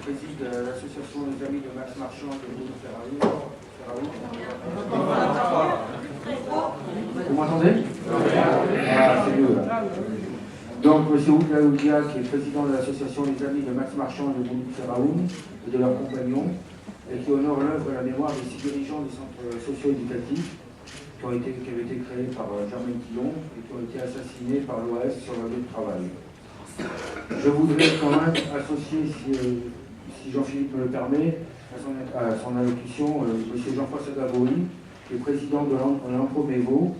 préside l'association des amis de Max Marchand de Bruno Ferraoun. Vous m'entendez? Ah, c'est mieux là. Donc, M. Oudlaoudia, qui est président de l'association des amis de Max Marchand de Bruno Ferraoun et de leurs compagnons, et qui honore l'œuvre et la mémoire des 6 dirigeants des centres socio-éducatifs qui avaient été créés par Germaine Tillon et qui ont été assassinés par l'OAS sur leur lieu de travail. Je voudrais quand même associer, si Jean-Philippe me le permet, à son allocution, M. Jean-François Gabory, qui est président de l'Ampromévo,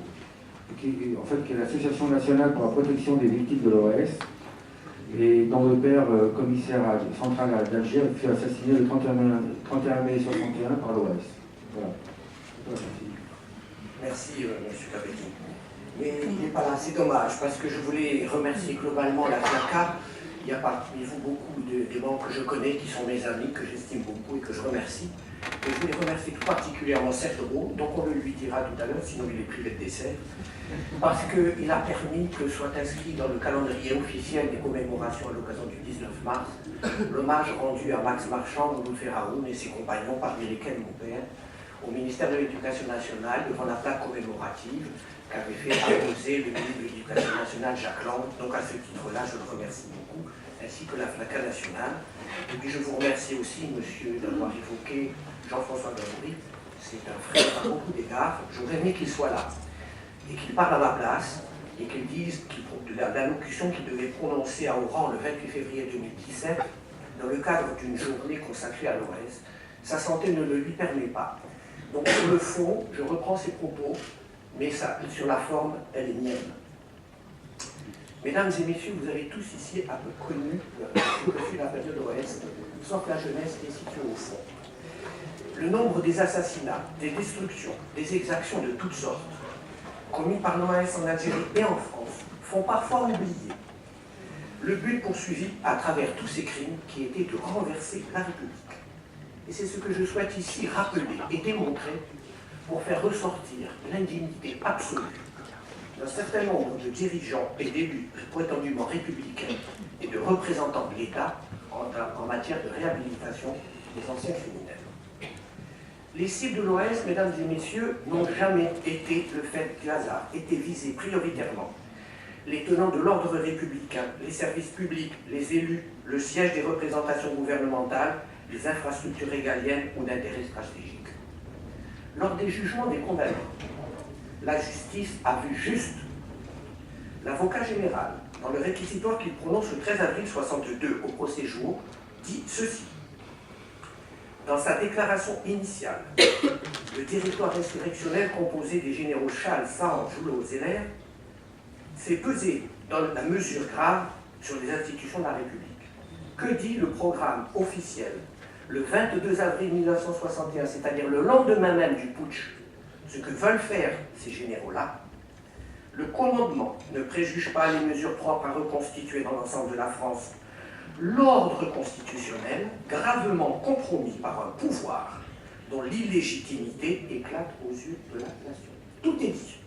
qui est l'Association nationale pour la protection des victimes de l'OAS, et dont le père, commissaire central d'Alger, fut assassiné le 31 mai 61 par l'OAS. Voilà. Merci, M. Capelli. Mais il n'est pas là, c'est dommage, parce que je voulais remercier globalement la FLACA. Il y a parmi vous beaucoup des membres que je connais, qui sont mes amis, que j'estime beaucoup et que je remercie. Et je voulais remercier tout particulièrement Serge Roux, donc on le lui dira tout à l'heure, sinon il est privé de dessert, parce qu'il a permis que soit inscrit dans le calendrier officiel des commémorations à l'occasion du 19 mars, l'hommage rendu à Max Marchand, Bruno Ferraoun et ses compagnons, parmi lesquels mon père, au ministère de l'Éducation nationale, devant la plaque commémorative qu'avait fait apposer le ministre de l'Éducation nationale, Jacques Lang. Donc à ce titre-là, je le remercie beaucoup, ainsi que la FLACA nationale. Et puis je vous remercie aussi, monsieur, d'avoir évoqué Jean-François Gabory. C'est un frère à beaucoup d'égards. J'aurais aimé qu'il soit là et qu'il parle à ma place et qu'il dise l'allocution qu'il devait prononcer à Oran le 28 février 2017 dans le cadre d'une journée consacrée à l'OAS. Sa santé ne le lui permet pas. Donc sur le fond, je reprends ses propos, mais sur la forme, elle est mienne. Mesdames et messieurs, vous avez tous ici un peu connu ce que fut la période OAS, sauf la jeunesse qui est située au fond. Le nombre des assassinats, des destructions, des exactions de toutes sortes, commis par l'OAS en Algérie et en France, font parfois oublier le but poursuivi à travers tous ces crimes qui était de renverser la République. Et c'est ce que je souhaite ici rappeler et démontrer pour faire ressortir l'indignité absolue d'un certain nombre de dirigeants et d'élus prétendument républicains et de représentants de l'État en matière de réhabilitation des anciens criminels. Les cibles de l'OAS, mesdames et messieurs, n'ont jamais été le fait du hasard, étaient visés prioritairement les tenants de l'ordre républicain, les services publics, les élus, le siège des représentations gouvernementales, les infrastructures régaliennes ou d'intérêt stratégique. Lors des jugements des condamnés, la justice a vu juste. L'avocat général, dans le réquisitoire qu'il prononce le 13 avril 1962 au procès jour, dit ceci. Dans sa déclaration initiale, le territoire insurrectionnel composé des généraux Chal, Sand, Joulot, Zeller fait peser dans la mesure grave sur les institutions de la République. Que dit le programme officiel le 22 avril 1961, c'est-à-dire le lendemain même du putsch, ce que veulent faire ces généraux-là? Le commandement ne préjuge pas les mesures propres à reconstituer dans l'ensemble de la France l'ordre constitutionnel gravement compromis par un pouvoir dont l'illégitimité éclate aux yeux de la nation. Tout est dit.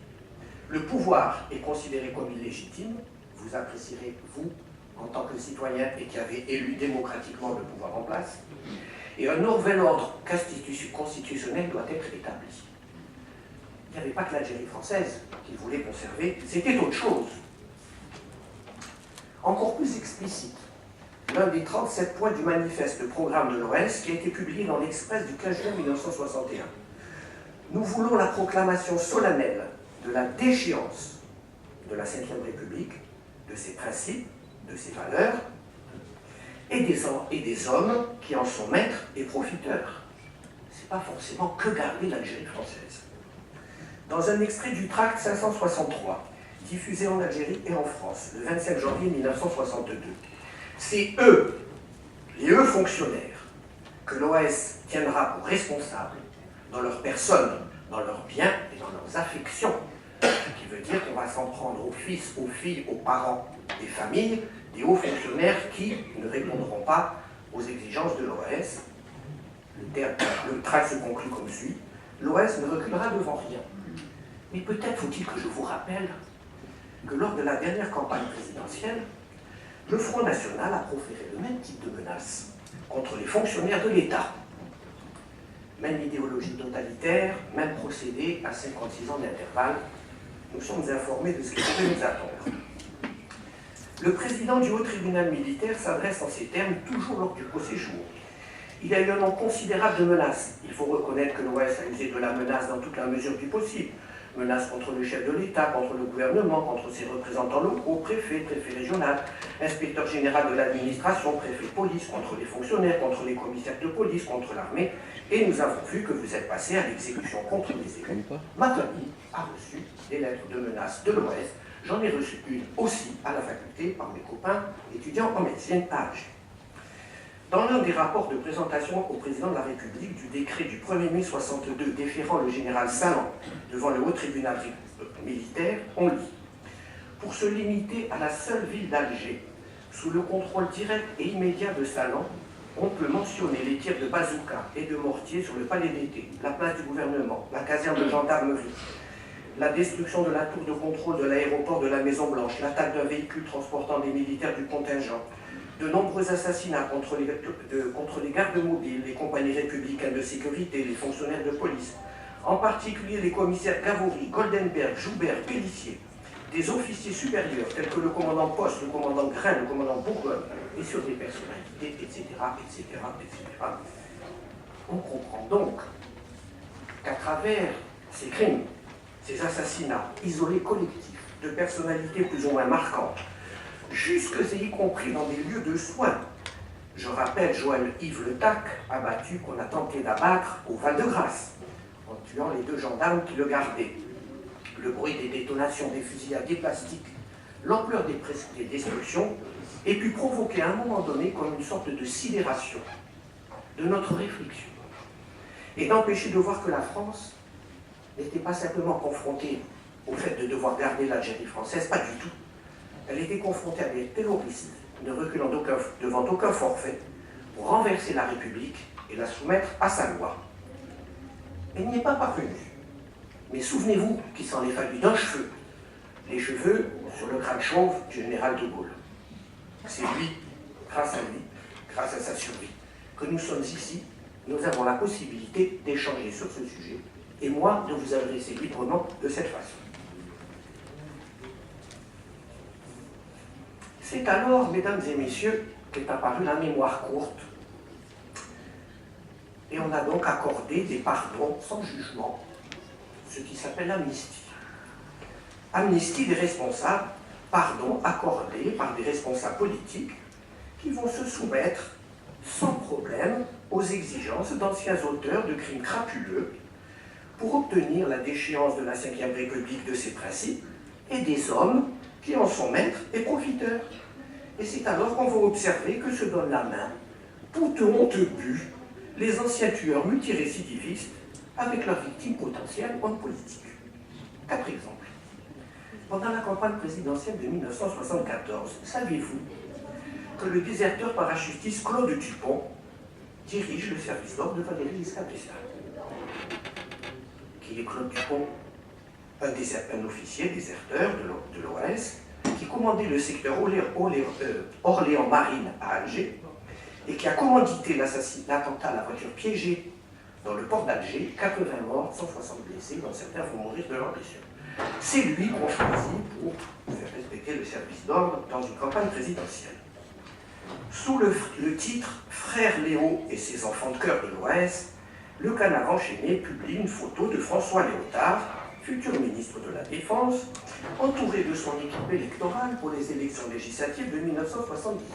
Le pouvoir est considéré comme illégitime, vous apprécierez, vous, en tant que citoyen et qui avez élu démocratiquement le pouvoir en place, et un nouvel ordre constitutionnel doit être établi. Il n'y avait pas que l'Algérie française qu'il voulait conserver, c'était autre chose. Encore plus explicite, l'un des 37 points du manifeste de programme de l'OAS qui a été publié dans l'Express du 15 juin 1961. Nous voulons la proclamation solennelle de la déchéance de la Ve République, de ses principes, de ses valeurs, et des hommes qui en sont maîtres et profiteurs. Ce n'est pas forcément que garder l'Algérie française. Dans un extrait du tract 563, diffusé en Algérie et en France, le 25 janvier 1962, c'est eux, les fonctionnaires, que l'OAS tiendra pour responsables dans leur personne, dans leurs biens et dans leurs affections. Ce qui veut dire qu'on va s'en prendre aux fils, aux filles, aux parents des familles, des hauts fonctionnaires qui ne répondront pas aux exigences de l'OAS. Le tract se conclut comme suit. L'OAS ne reculera devant rien. Mais peut-être faut-il que je vous rappelle que lors de la dernière campagne présidentielle, le Front National a proféré le même type de menace contre les fonctionnaires de l'État. Même idéologie totalitaire, même procédé à 56 ans d'intervalle. Nous sommes informés de ce qui peut nous attendre. Le président du haut tribunal militaire s'adresse en ces termes toujours lors du procès-jour. Il y a eu un nombre considérable de menaces. Il faut reconnaître que l'OAS a usé de la menace dans toute la mesure du possible. Menaces contre le chef de l'État, contre le gouvernement, contre ses représentants locaux, préfet régional, inspecteur général de l'administration, préfet de police, contre les fonctionnaires, contre les commissaires de police, contre l'armée. Et nous avons vu que vous êtes passé à l'exécution contre les élus. Ma famille a reçu des lettres de menaces de l'OAS. J'en ai reçu une aussi à la faculté par mes copains étudiants en médecine à Alger. Dans l'un des rapports de présentation au président de la République du décret du 1er mai 62 déférant le général Salan devant le haut tribunal militaire, on lit « Pour se limiter à la seule ville d'Alger, sous le contrôle direct et immédiat de Salan, on peut mentionner les tirs de bazooka et de mortier sur le palais d'été, la place du gouvernement, la caserne de gendarmerie, la destruction de la tour de contrôle de l'aéroport de la Maison-Blanche, l'attaque d'un véhicule transportant des militaires du contingent, de nombreux assassinats contre les gardes mobiles, les compagnies républicaines de sécurité, les fonctionnaires de police, en particulier les commissaires Gavouri, Goldenberg, Joubert, Pellissier, des officiers supérieurs tels que le commandant Poste, le commandant Grain, le commandant Bourgogne, et sur des personnalités, etc., etc., etc. On comprend donc qu'à travers ces crimes, ces assassinats isolés collectifs de personnalités plus ou moins marquantes, jusque et y compris dans des lieux de soins. Je rappelle Joël Yves Le Tac, abattu qu'on a tenté d'abattre au Val-de-Grâce, en tuant les 2 gendarmes qui le gardaient. Le bruit des détonations des fusillades des plastiques, l'ampleur des destructions, et puis provoquer à un moment donné comme une sorte de sidération de notre réflexion, et d'empêcher de voir que la France n'était pas simplement confrontée au fait de devoir garder l'Algérie française, pas du tout. Elle était confrontée à des terroristes, ne reculant devant aucun forfait, pour renverser la République et la soumettre à sa loi. Elle n'y est pas parvenue. Mais souvenez-vous qu'il s'en est fallu d'un cheveu, les cheveux sur le crâne chauve du général de Gaulle. C'est lui, grâce à lui, grâce à sa survie, que nous sommes ici. Nous avons la possibilité d'échanger sur ce sujet, et moi de vous adresser librement de cette façon. C'est alors, mesdames et messieurs, qu'est apparue la mémoire courte. Et on a donc accordé des pardons sans jugement, ce qui s'appelle l'amnistie. Amnistie des responsables, pardon accordé par des responsables politiques qui vont se soumettre sans problème aux exigences d'anciens auteurs de crimes crapuleux pour obtenir la déchéance de la Ve République de ses principes et des hommes qui en sont maîtres et profiteurs. Et c'est alors qu'on va observer que se donnent la main, toute honte bue, les anciens tueurs multirécidivistes avec leurs victimes potentielles hommes politiques. 4 exemples. Pendant la campagne présidentielle de 1974, saviez-vous que le déserteur parachutiste Claude Dupont dirige le service d'ordre de Valéry Giscard d'Estaing? Qui est Claude Dupont? Un officier déserteur de l'OAS qui commandait le secteur Orléans-Marine à Alger et qui a commandité l'attentat à la voiture piégée dans le port d'Alger, 80 morts, 160 blessés, dont certains vont mourir de leurs blessures. C'est lui qu'on choisit pour faire respecter le service d'ordre dans une campagne présidentielle. Sous le titre « Frère Léo et ses enfants de cœur de l'OAS », le Canard enchaîné publie une photo de François Léotard, futur ministre de la Défense, entouré de son équipe électorale pour les élections législatives de 1978.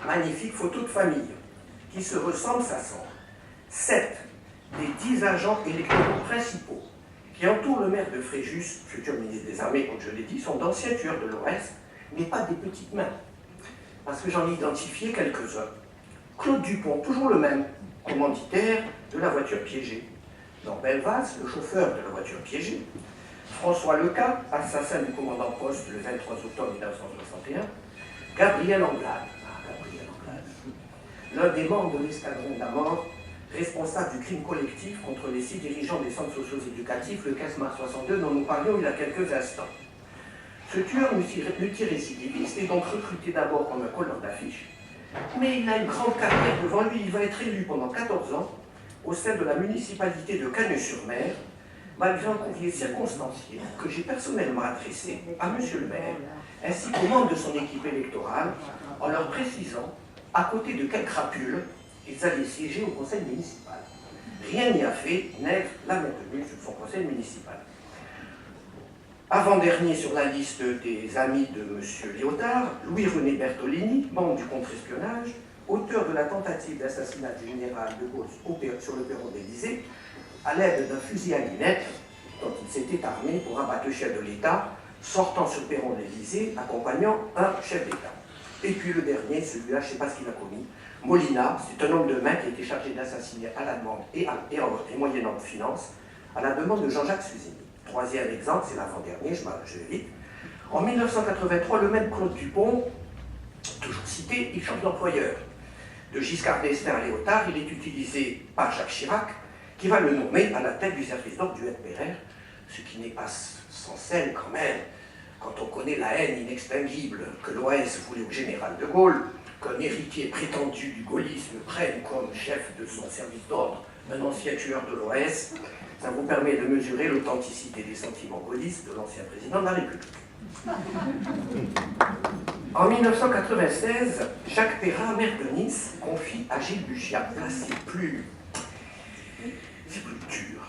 Magnifique photo de famille, qui se ressemble à 7 des 10 agents électoraux principaux qui entourent le maire de Fréjus, futur ministre des Armées, comme je l'ai dit, sont d'anciens tueurs de l'OAS, mais pas des petites mains, parce que j'en ai identifié quelques-uns. Claude Dupont, toujours le même, commanditaire de la voiture piégée. Norbert Valls, le chauffeur de la voiture piégée. François Leca, assassin du commandant Poste le 23 octobre 1961. Gabriel Anglade, l'un des membres de l'escadron de la mort, responsable du crime collectif contre les 6 dirigeants des centres sociaux éducatifs le 15 mars 62 dont nous parlions il y a quelques instants. Ce tueur multirécidiviste est donc recruté d'abord comme un colleur d'affiches Mais il a une grande carrière devant lui. Il va être élu pendant 14 ans au sein de la municipalité de Cagnes-sur-Mer, malgré un courrier circonstancié que j'ai personnellement adressé à M. le maire, ainsi qu'aux membres de son équipe électorale, en leur précisant à côté de quelle crapule ils allaient siéger au conseil municipal. Rien n'y a fait, Nègre l'a maintenu sur son conseil municipal. Avant-dernier sur la liste des amis de M. Léotard, Louis-René Bertolini, membre du contre-espionnage, auteur de la tentative d'assassinat du général de Gaulle sur le perron de l'Élysée, à l'aide d'un fusil à lunettes dont il s'était armé pour abattre le chef de l'État, sortant sur le perron de l'Élysée, accompagnant un chef d'État. Et puis le dernier, celui-là, je ne sais pas ce qu'il a commis, Molina, c'est un homme de main qui a été chargé d'assassiner à la demande et moyennant finance, à la demande de Jean-Jacques Suzini. Troisième exemple, c'est l'avant-dernier, je vais vite. En 1983, le même Claude Dupont, toujours cité, il change d'employeur. De Giscard d'Estaing à Léotard, il est utilisé par Jacques Chirac, qui va le nommer à la tête du service d'ordre du FPR, ce qui n'est pas sans scène quand même, quand on connaît la haine inextinguible que l'OS voulait au général de Gaulle, qu'un héritier prétendu du gaullisme prenne comme chef de son service d'ordre un ancien tueur de l'OS, ça vous permet de mesurer l'authenticité des sentiments gaullistes de l'ancien président de la République. En 1996, Jacques Perrin, maire de Nice, confie à Gilles Buchat, là c'est plus dur,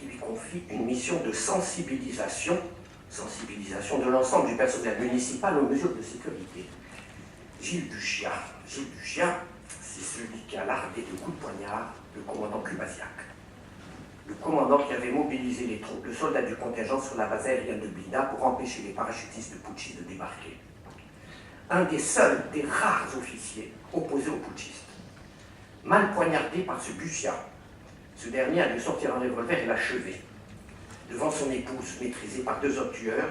il lui confie une mission de sensibilisation de l'ensemble du personnel municipal aux mesures de sécurité. Gilles Buchat, c'est celui qui a lardé de coups de poignard le commandant Kubasiak. Le commandant qui avait mobilisé les troupes de soldats du contingent sur la base aérienne de Blida pour empêcher les parachutistes putschistes de débarquer. Un des seuls, des rares officiers opposés aux putschistes. Mal poignardé par ce Buchat, ce dernier a dû sortir un revolver et l'achever, devant son épouse maîtrisée par deux autres tueurs,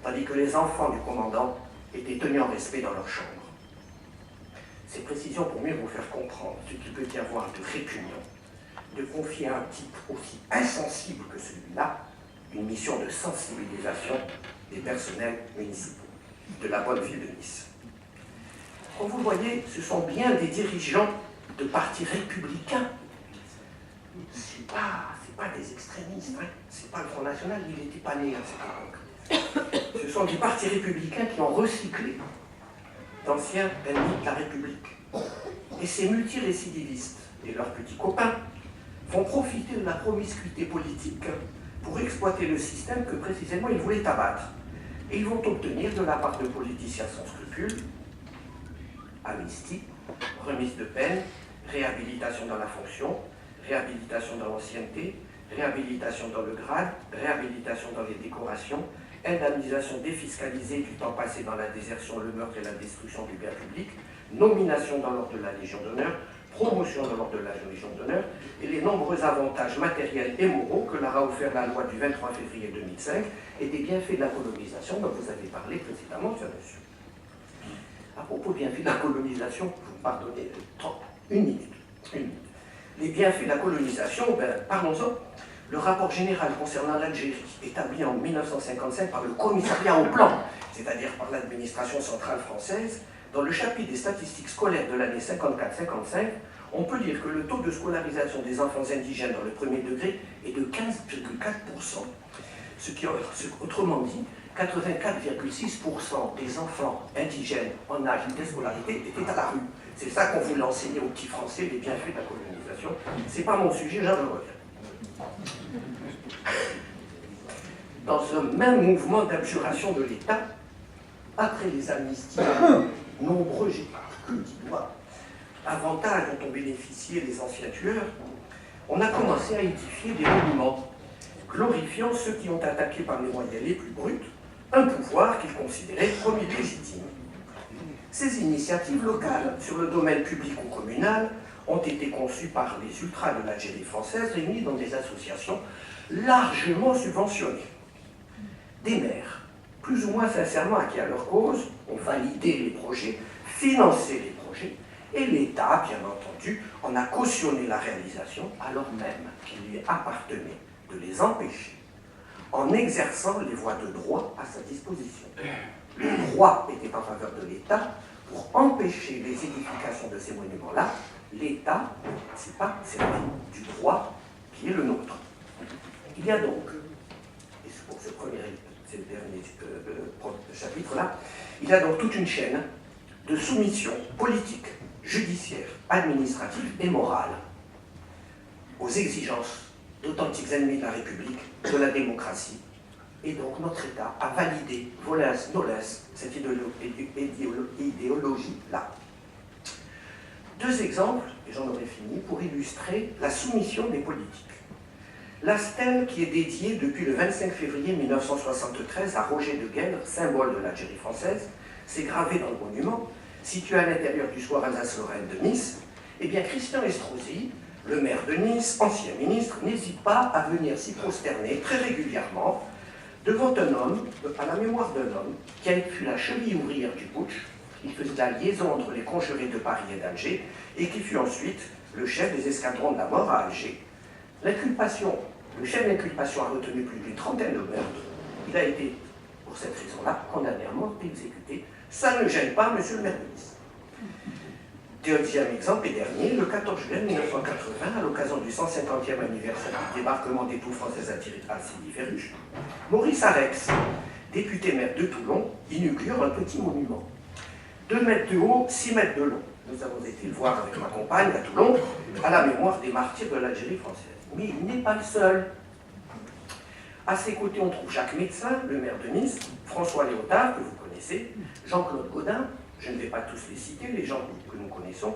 tandis que les enfants du commandant étaient tenus en respect dans leur chambre. Ces précisions pour mieux vous faire comprendre ce qu'il peut y avoir de répugnant de confier à un type aussi insensible que celui-là une mission de sensibilisation des personnels municipaux de la bonne ville de Nice. Comme vous le voyez, ce sont bien des dirigeants de partis républicains. C'est pas des extrémistes, hein. C'est pas le Front National, il n'était pas né à cette époque. Ce sont des partis républicains qui ont recyclé d'anciens ennemis de la République. Et ces multirécidivistes et leurs petits copains vont profiter de la promiscuité politique pour exploiter le système que précisément ils voulaient abattre. Et ils vont obtenir de la part de politiciens sans scrupules amnistie, remise de peine, réhabilitation dans la fonction, réhabilitation dans l'ancienneté, réhabilitation dans le grade, réhabilitation dans les décorations, indemnisation défiscalisée du temps passé dans la désertion, le meurtre et la destruction du bien public, nomination dans l'ordre de la Légion d'honneur, promotion dans l'ordre de la Légion d'honneur, et les nombreux avantages matériels et moraux que leur a offert la loi du 23 février 2005 et des bienfaits de la colonisation dont vous avez parlé précédemment, monsieur. À propos des bienfaits de la colonisation, vous me pardonnez, une minute. Les bienfaits de la colonisation, parlons-en. Le rapport général concernant l'Algérie, établi en 1955 par le commissariat au plan, c'est-à-dire par l'administration centrale française, dans le chapitre des statistiques scolaires de l'année 54-55, on peut dire que le taux de scolarisation des enfants indigènes dans le premier degré est de 15,4%. Autrement dit, 84,6% des enfants indigènes en âge de scolarité étaient à la rue. C'est ça qu'on voulait enseigner aux petits Français, les bienfaits de la colonisation. C'est pas mon sujet, j'en reviens. Dans un même mouvement d'abjuration de l'État, après les amnisties nombreux, j'ai pas que du doigt, avantages dont ont bénéficié les anciens tueurs, on a commencé à édifier des monuments glorifiant ceux qui ont attaqué par les moyens les plus bruts un pouvoir qu'ils considéraient comme illégitime. Ces initiatives locales sur le domaine public ou communal ont été conçues par les ultras de l'Algérie française réunis dans des associations largement subventionnées. Des maires, plus ou moins sincèrement acquis à leur cause, ont validé les projets, financé les projets, et l'État, bien entendu, en a cautionné la réalisation, alors même qu'il lui appartenait de les empêcher, en exerçant les voies de droit à sa disposition. Le droit était en faveur de l'État pour empêcher les édifications de ces monuments-là, l'État, c'est pas servi du droit qui est le nôtre. Il y a donc, et c'est pour ce dernier chapitre-là, il y a donc toute une chaîne de soumission politique, judiciaire, administrative et morale aux exigences d'authentiques ennemis de la République, de la démocratie. Et donc notre État a validé, volens nolens, cette idéologie-là. Deux exemples, et j'en aurai fini, pour illustrer la soumission des politiques. La stèle qui est dédiée depuis le 25 février 1973 à Roger de Gueldre, symbole de l'Algérie française, s'est gravée dans le monument, situé à l'intérieur du square Alsace-Lorraine de Nice. Eh bien, Christian Estrosi, le maire de Nice, ancien ministre, n'hésite pas à venir s'y prosterner très régulièrement devant un homme, à la mémoire d'un homme, qui fut la cheville ouvrière du putsch. Il faisait la liaison entre les conjurés de Paris et d'Alger, et qui fut ensuite le chef des escadrons de la mort à Alger. Le chef d'inculpation a retenu plus d'une trentaine de meurtres. Il a été, pour cette raison-là, condamné à mort et exécuté. Ça ne gêne pas monsieur le maire de Nice. Deuxième exemple et dernier, le 14 juillet 1980, à l'occasion du 150e anniversaire du débarquement des troupes françaises à Sidi Ferruche, Maurice Arex, député maire de Toulon, inaugure un petit monument. 2 mètres de haut, 6 mètres de long. Nous avons été le voir avec ma compagne à Toulon, à la mémoire des martyrs de l'Algérie française. Mais il n'est pas le seul. À ses côtés, on trouve Jacques Médecin, le maire de Nice, François Léotard, que vous connaissez, Jean-Claude Gaudin, je ne vais pas tous les citer, les gens que nous connaissons,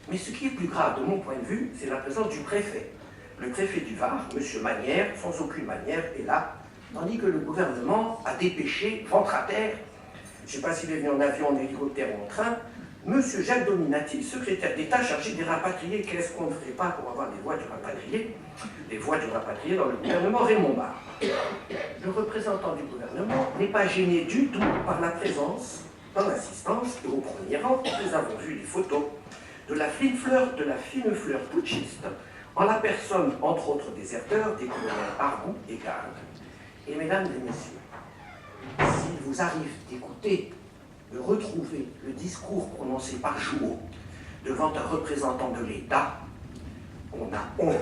mais ce qui est plus grave de mon point de vue, c'est la présence du préfet. Le préfet du Var, M. Manière, sans aucune manière, est là, tandis que le gouvernement a dépêché, ventre à terre, je ne sais pas s'il est venu en avion, en hélicoptère ou en train, M. Jacques Dominati, secrétaire d'État chargé des rapatriés. Qu'est-ce qu'on ne ferait pas pour avoir des voix du rapatrié? Des voix du rapatrié dans le gouvernement Raymond Barre. Le représentant du gouvernement n'est pas gêné du tout par la présence dans l'assistance, et au premier rang, nous avons vu les photos de la fine fleur putschiste, en la personne, entre autres déserteurs, des colonels Argout et Garde. Et mesdames et messieurs, s'il vous arrive d'écouter, de retrouver le discours prononcé par Jouot devant un représentant de l'État, on a honte.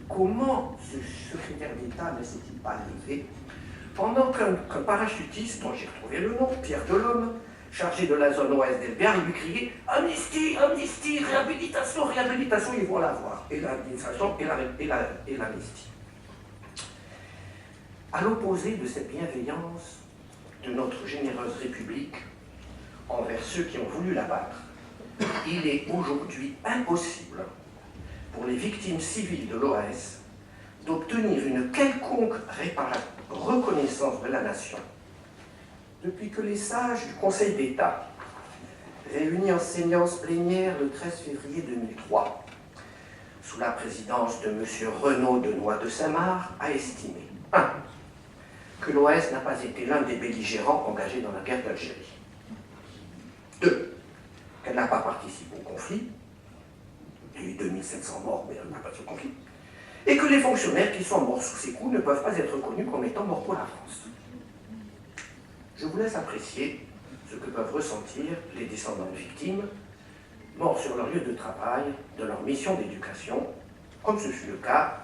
Comment ce secrétaire d'État ne s'est-il pas levé pendant qu'un parachutiste, dont j'ai retrouvé le nom, Pierre Delhomme, chargé de la zone ouest d'Elbert, lui criait « Amnistie, amnistie, réhabilitation, réhabilitation », ils vont la voir, et l'administration et l'amnistie. À l'opposé de cette bienveillance de notre généreuse République envers ceux qui ont voulu l'abattre, il est aujourd'hui impossible pour les victimes civiles de l'OAS d'obtenir une quelconque reconnaissance de la nation depuis que les sages du Conseil d'État, réunis en séance plénière le 13 février 2003, sous la présidence de M. Renaud de Noix de Saint-Marc, a estimé 1. Que l'OAS n'a pas été l'un des belligérants engagés dans la guerre d'Algérie. 2. Qu'elle n'a pas participé au conflit. Il y a eu 2700 morts, mais elle n'a pas participé au conflit. Et que les fonctionnaires qui sont morts sous ces coups ne peuvent pas être reconnus comme étant morts pour la France. Je vous laisse apprécier ce que peuvent ressentir les descendants de victimes, morts sur leur lieu de travail, de leur mission d'éducation, comme ce fut le cas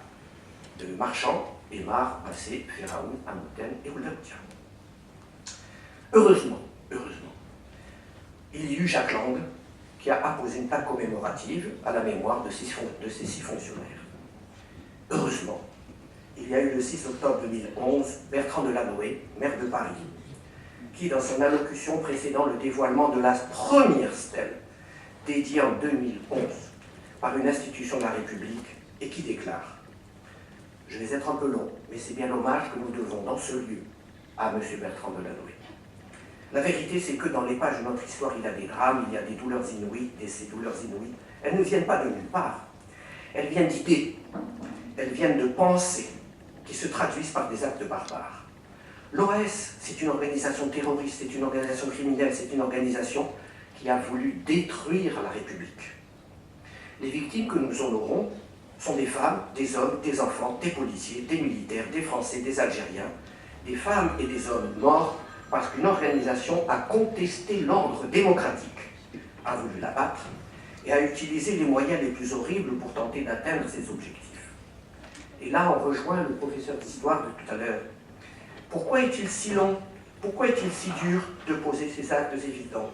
de Marchand, Aymar, Massé, Ferraoun, Amouten et Oulabtia. Heureusement, il y eut Jacques Lang qui a apposé une plaque commémorative à la mémoire de ces 6 fonctionnaires. Heureusement, il y a eu le 6 octobre 2011 Bertrand Delanoë, maire de Paris, qui, dans son allocution précédant le dévoilement de la première stèle, dédiée en 2011 par une institution de la République, et qui déclare « Je vais être un peu long, mais c'est bien l'hommage que nous devons dans ce lieu à M. Bertrand Delanoë. La vérité, c'est que dans les pages de notre histoire, il y a des drames, il y a des douleurs inouïes, et ces douleurs inouïes, elles ne viennent pas de nulle part. Elles viennent d'idées, elles viennent de pensées, qui se traduisent par des actes barbares. L'OAS, c'est une organisation terroriste, c'est une organisation criminelle, c'est une organisation qui a voulu détruire la République. Les victimes que nous honorons sont des femmes, des hommes, des enfants, des policiers, des militaires, des Français, des Algériens, des femmes et des hommes morts parce qu'une organisation a contesté l'ordre démocratique a voulu l'abattre et a utilisé les moyens les plus horribles pour tenter d'atteindre ses objectifs. Et là, on rejoint le professeur d'histoire de tout à l'heure. Pourquoi est-il si long? Pourquoi est-il si dur de poser ces actes évidents?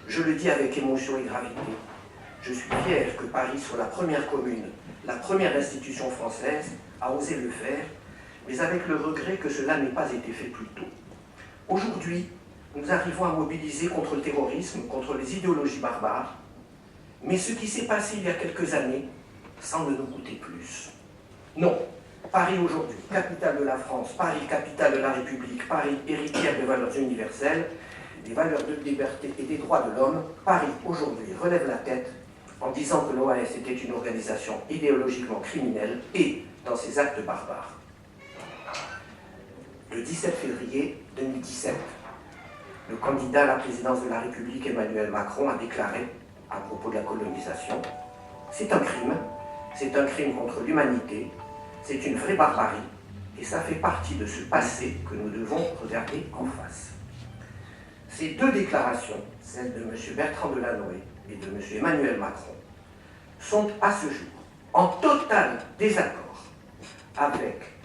Je le dis avec émotion et gravité. Je suis fier que Paris soit la première commune, la première institution française à oser le faire, mais avec le regret que cela n'ait pas été fait plus tôt. Aujourd'hui, nous arrivons à mobiliser contre le terrorisme, contre les idéologies barbares, mais ce qui s'est passé il y a quelques années semble nous coûter plus. Non, Paris aujourd'hui, capitale de la France, Paris, capitale de la République, Paris, héritière des valeurs universelles, des valeurs de liberté et des droits de l'homme, Paris aujourd'hui relève la tête en disant que l'OAS était une organisation idéologiquement criminelle et dans ses actes barbares. Le 17 février 2017, le candidat à la présidence de la République, Emmanuel Macron, a déclaré, à propos de la colonisation, « C'est un crime contre l'humanité, c'est une vraie barbarie, et ça fait partie de ce passé que nous devons regarder en face. » Ces deux déclarations, celles de M. Bertrand Delanoë et de M. Emmanuel Macron, sont à ce jour en total désaccord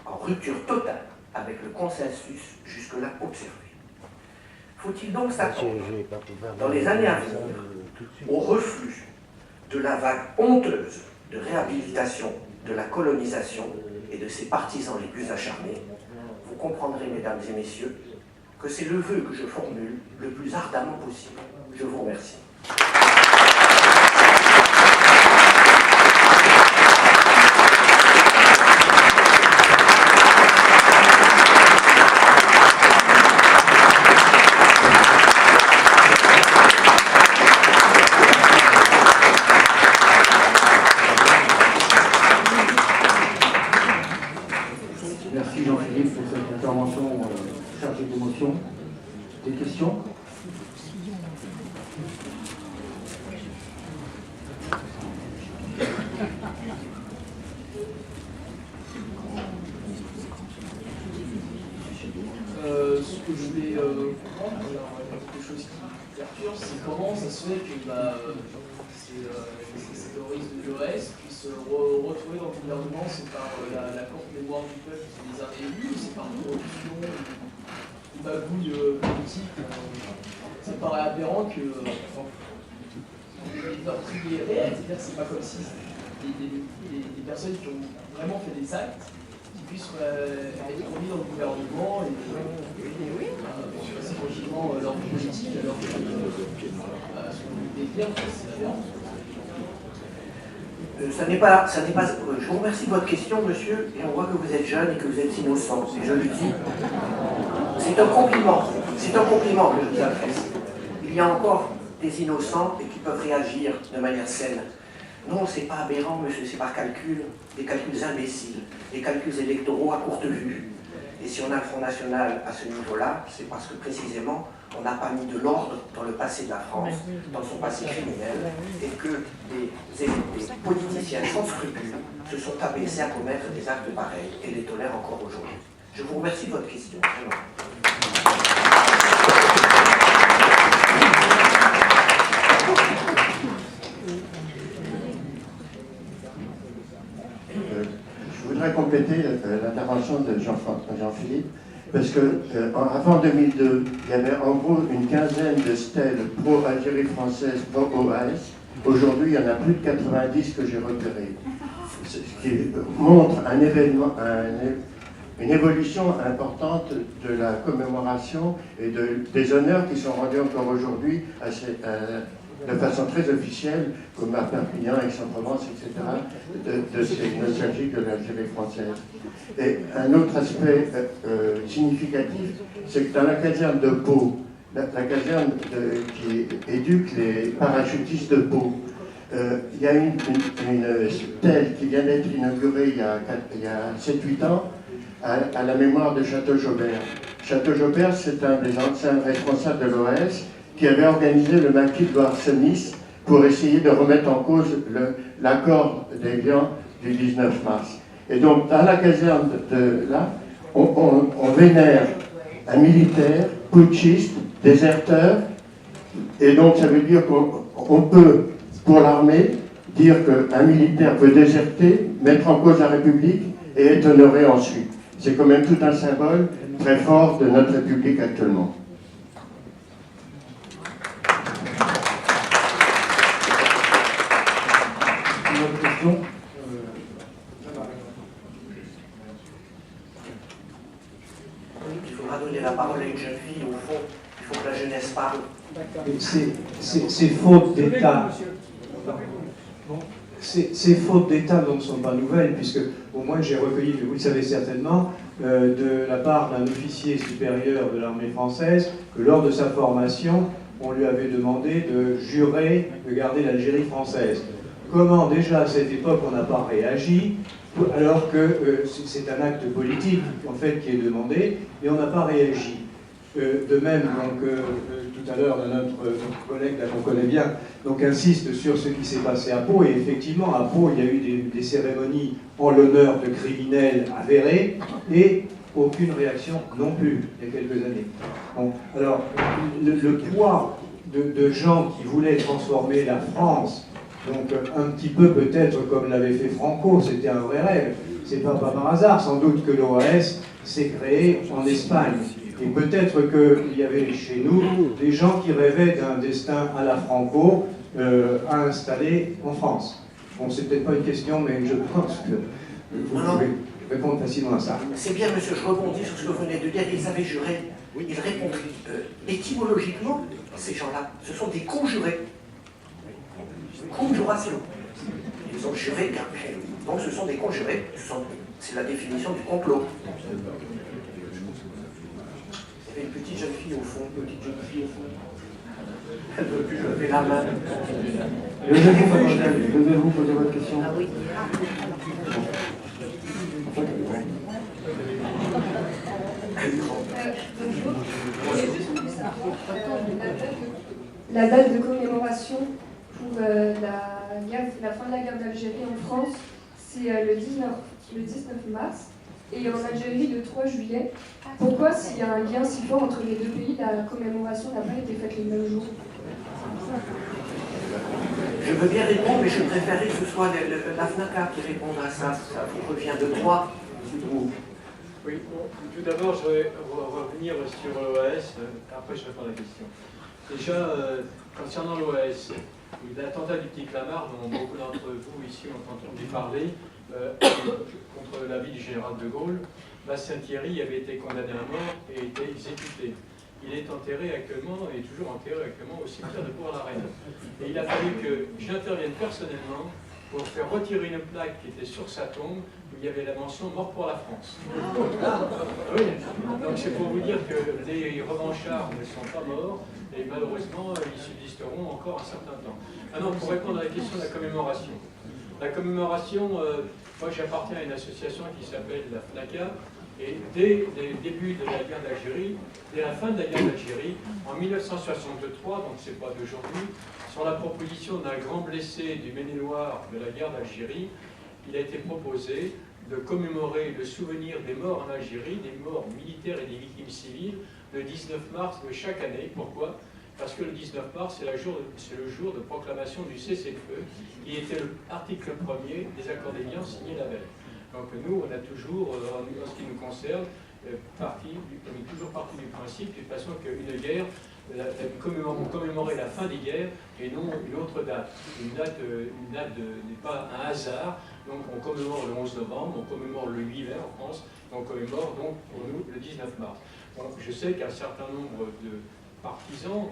en rupture totale avec le consensus jusque-là observé. Faut-il donc s'attendre, dans les années à venir, au reflux de la vague honteuse de réhabilitation de la colonisation et de ses partisans les plus acharnés? Vous comprendrez, mesdames et messieurs, que c'est le vœu que je formule le plus ardemment possible. Je vous remercie. Merci Jean-Philippe pour cette intervention chargée d'émotion. Des questions? Ce que je voulais comprendre, quelque chose qui perturbe, c'est comment ça se fait que ces terroristes de l'OAS puissent se retrouver dans le gouvernement. C'est par la courte mémoire du peuple qui les a élus, ou c'est par corruption ou magouille politique? Ça me paraît aberrant que les meurtriers réels, c'est-à-dire que c'est pas comme si des personnes qui ont vraiment fait des actes qui puissent être mis dans le gouvernement et passer tranquillement leur vie politique alors que ce qu'on veut dire, c'est aberrant. Je vous remercie de votre question, monsieur, et on voit que vous êtes jeune et que vous êtes innocent. Et je le dis, c'est un compliment que je vous adresse. Il y a encore des innocents et qui peuvent réagir de manière saine. Non, c'est pas aberrant, monsieur, c'est par calcul, des calculs imbéciles, des calculs électoraux à courte vue. Et si on a le Front National à ce niveau-là, c'est parce que précisément, on n'a pas mis de l'ordre dans le passé de la France, dans son passé criminel, et que des politiciens sans scrupules se sont abaissés à commettre des actes pareils et les tolèrent encore aujourd'hui. Je vous remercie de votre question. Vraiment. Je voudrais compléter l'intervention de Jean-Philippe, parce que avant 2002, il y avait en gros une quinzaine de stèles pro-Algérie française, pro-OAS. Aujourd'hui, il y en a plus de 90 que j'ai repérées. Ce qui montre une évolution importante de la commémoration et des honneurs qui sont rendus encore aujourd'hui de façon très officielle, comme à Perpignan, Aix-en-Provence, etc., de ces nostalgiques de l'Algérie française. Et un autre aspect significatif, c'est que dans la caserne de Pau, la caserne qui éduque les parachutistes de Pau, il y a une stèle qui vient d'être inaugurée il y a 7-8 ans à la mémoire de Château-Jobert. Château-Jobert, c'est un des anciens responsables de l'OAS qui avait organisé le maquis de Arsenis pour essayer de remettre en cause l'accord d'Évian du 19 mars. Et donc, dans la caserne là, on vénère un militaire, putschiste, déserteur, et donc ça veut dire qu'on On peut, pour l'armée, dire qu'un militaire peut déserter, mettre en cause la République et être honoré ensuite. C'est quand même tout un symbole très fort de notre République actuellement. Une autre question? Il faudra donner la parole à une jeune fille, au fond, il faut que la jeunesse parle. Ces fautes d'État, ces fautes d'État ne sont pas nouvelles, puisque au moins j'ai recueilli, vous le savez certainement, de la part d'un officier supérieur de l'armée française, que lors de sa formation, on lui avait demandé de jurer de garder l'Algérie française. Comment déjà à cette époque on n'a pas réagi, alors que c'est un acte politique en fait qui est demandé, et on n'a pas réagi. De même, donc, tout à l'heure, notre collègue là, qu'on connaît bien, donc, insiste sur ce qui s'est passé à Pau, et effectivement, à Pau, il y a eu des cérémonies en l'honneur de criminels avérés, et aucune réaction non plus, il y a quelques années. Bon, alors, le poids de gens qui voulaient transformer la France, donc un petit peu peut-être comme l'avait fait Franco, c'était un vrai rêve, c'est pas par hasard, sans doute que l'OAS s'est créé en Espagne. Et peut-être qu'il y avait chez nous des gens qui rêvaient d'un destin à la Franco à installer en France. Bon, c'est peut-être pas une question, mais je pense que vous pouvez répondre facilement à ça. C'est bien, monsieur, je rebondis sur ce que vous venez de dire. Ils avaient juré. Ils répondent. Étymologiquement, ces gens-là, ce sont des conjurés. Conjuration. Ils ont juré. Donc ce sont des conjurés. C'est la définition du complot. Il y avait une petite jeune fille au fond, Elle ne veut plus lever la main. Levez-vous, posez votre question. Ah oui. La date de commémoration pour la fin de la guerre d'Algérie en France, c'est le 19 mars. Et en Algérie, le 3 juillet. Pourquoi, s'il y a un lien si fort entre les deux pays, la commémoration n'a pas été faite le même jour? Je veux bien répondre, mais je préférerais que ce soit la FNACA qui réponde à ça. Ça vous revient de droit. Oui, bon, tout d'abord, je vais revenir sur l'OAS, après je réponds à la question. Déjà, concernant l'OAS, l'attentat du Petit Clamart, dont beaucoup d'entre vous ici ont entendu parler, contre la vie du général de Gaulle, Bastien-Thierry avait été condamné à mort et été exécuté. Il est enterré actuellement, et toujours enterré actuellement, au cimetière de Bourg-la-Reine. Et il a fallu que j'intervienne personnellement pour faire retirer une plaque qui était sur sa tombe, où il y avait la mention « Mort pour la France ». Oui. Donc c'est pour vous dire que les revanchards ne sont pas morts, et malheureusement, ils subsisteront encore un certain temps. Maintenant, pour répondre à la question de la commémoration. La commémoration, moi j'appartiens à une association qui s'appelle la FNACA, et dès les débuts de la guerre d'Algérie, dès la fin de la guerre d'Algérie, en 1963, donc c'est pas d'aujourd'hui, sur la proposition d'un grand blessé du Maine-et-Loire de la guerre d'Algérie, il a été proposé de commémorer le souvenir des morts en Algérie, des morts militaires et des victimes civiles, le 19 mars de chaque année. Pourquoi ? Parce que le 19 mars, c'est le jour de proclamation du cessez-le-feu, qui était l'article 1er des accords d'Évian signé la veille. Donc nous, on a toujours, en ce qui nous concerne, on est toujours parti du principe, de toute façon, qu'une guerre, on commémorait la fin des guerres et non une autre date. Une date n'est pas un hasard, donc on commémore le 11 novembre, on commémore le 8 mai en France, on commémore donc pour nous le 19 mars. Donc je sais qu'un certain nombre de partisans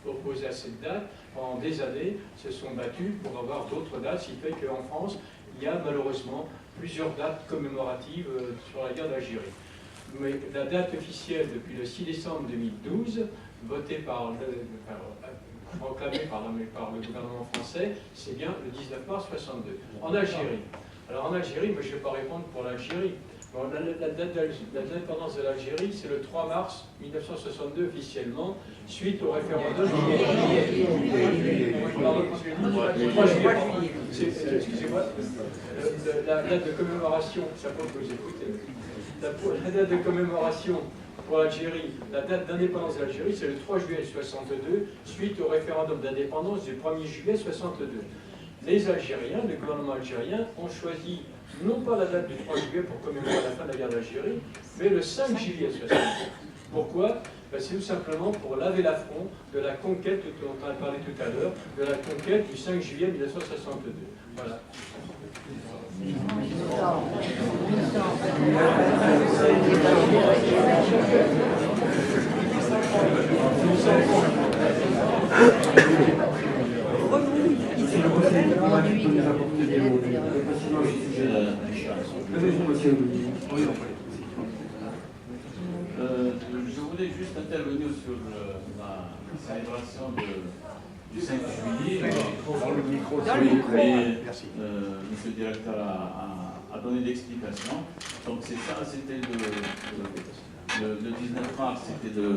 opposés à cette date, pendant des années, se sont battus pour avoir d'autres dates, ce qui fait qu'en France, il y a malheureusement plusieurs dates commémoratives sur la guerre d'Algérie. Mais la date officielle depuis le 6 décembre 2012, proclamée par le gouvernement français, c'est bien le 19 mars 62. En Algérie. Alors en Algérie, moi je ne vais pas répondre pour l'Algérie. Bon, la date d'indépendance de l'Algérie, c'est le 3 mars 1962 officiellement, suite au référendum. 3 juillet. excusez-moi, la date de commémoration, ça peut que vous écoutez. La date de commémoration pour l'Algérie, la date d'indépendance de l'Algérie, c'est le 3 juillet 62, suite au référendum d'indépendance du 1er juillet 62. Les Algériens, le gouvernement algérien, ont choisi non pas la date du 3 juillet pour commémorer la fin de la guerre d'Algérie, mais le 5 juillet 62. Pourquoi? C'est tout simplement pour laver l'affront de la conquête dont on a parlé tout à l'heure, de la conquête du 5 juillet 1962. Voilà. Je voulais juste intervenir sur la célébration du 5 juillet. Monsieur le directeur a donné l'explication. Donc c'est ça, c'était le 19 mars, c'était le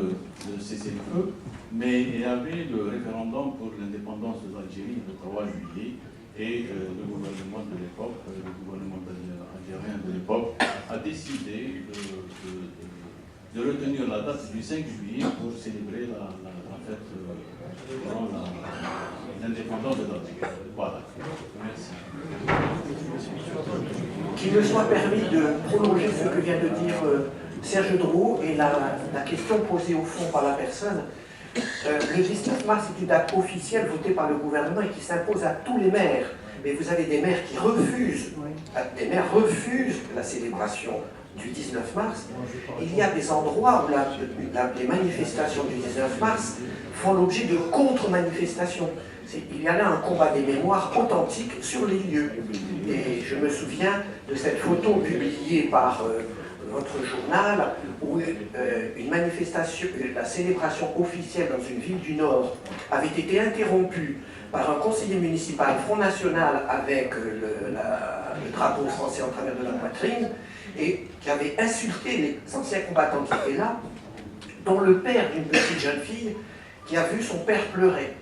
cessez-le-feu, mais il y avait le référendum pour l'indépendance de l'Algérie le 3 juillet. Et le gouvernement de l'époque, le gouvernement algérien de l'époque, a décidé de retenir la date du 5 juillet pour célébrer la fête l'indépendance de l'Algérie. Voilà. Merci. Qu'il me soit permis de prolonger ce que vient de dire Serge Drouot et la question posée au fond par la personne. Le 19 mars est une date officielle votée par le gouvernement et qui s'impose à tous les maires. Mais vous avez des maires qui refusent, la célébration du 19 mars. Il y a des endroits où les manifestations du 19 mars font l'objet de contre-manifestations. Il y a là un combat des mémoires authentique sur les lieux. Et je me souviens de cette photo publiée par votre journal où une manifestation, la célébration officielle dans une ville du Nord avait été interrompue par un conseiller municipal Front National avec le drapeau français en travers de la poitrine et qui avait insulté les anciens combattants qui étaient là, dont le père d'une petite jeune fille qui a vu son père pleurer.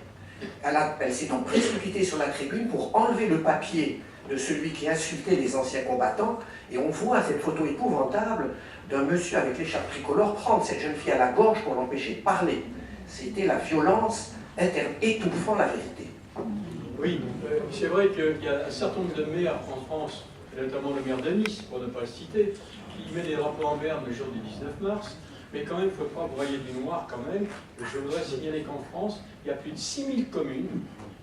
Elle s'est donc précipitée sur la tribune pour enlever le papier de celui qui insultait les anciens combattants, et on voit cette photo épouvantable d'un monsieur avec l'écharpe tricolore prendre cette jeune fille à la gorge pour l'empêcher de parler. C'était la violence interne, étouffant la vérité. Oui, c'est vrai qu'il y a un certain nombre de maires en France, et notamment le maire de Nice, pour ne pas le citer, qui met des drapeaux en berne le jour du 19 mars, mais quand même, il ne faut pas broyer du noir quand même. Je voudrais signaler qu'en France, il y a plus de 6000 communes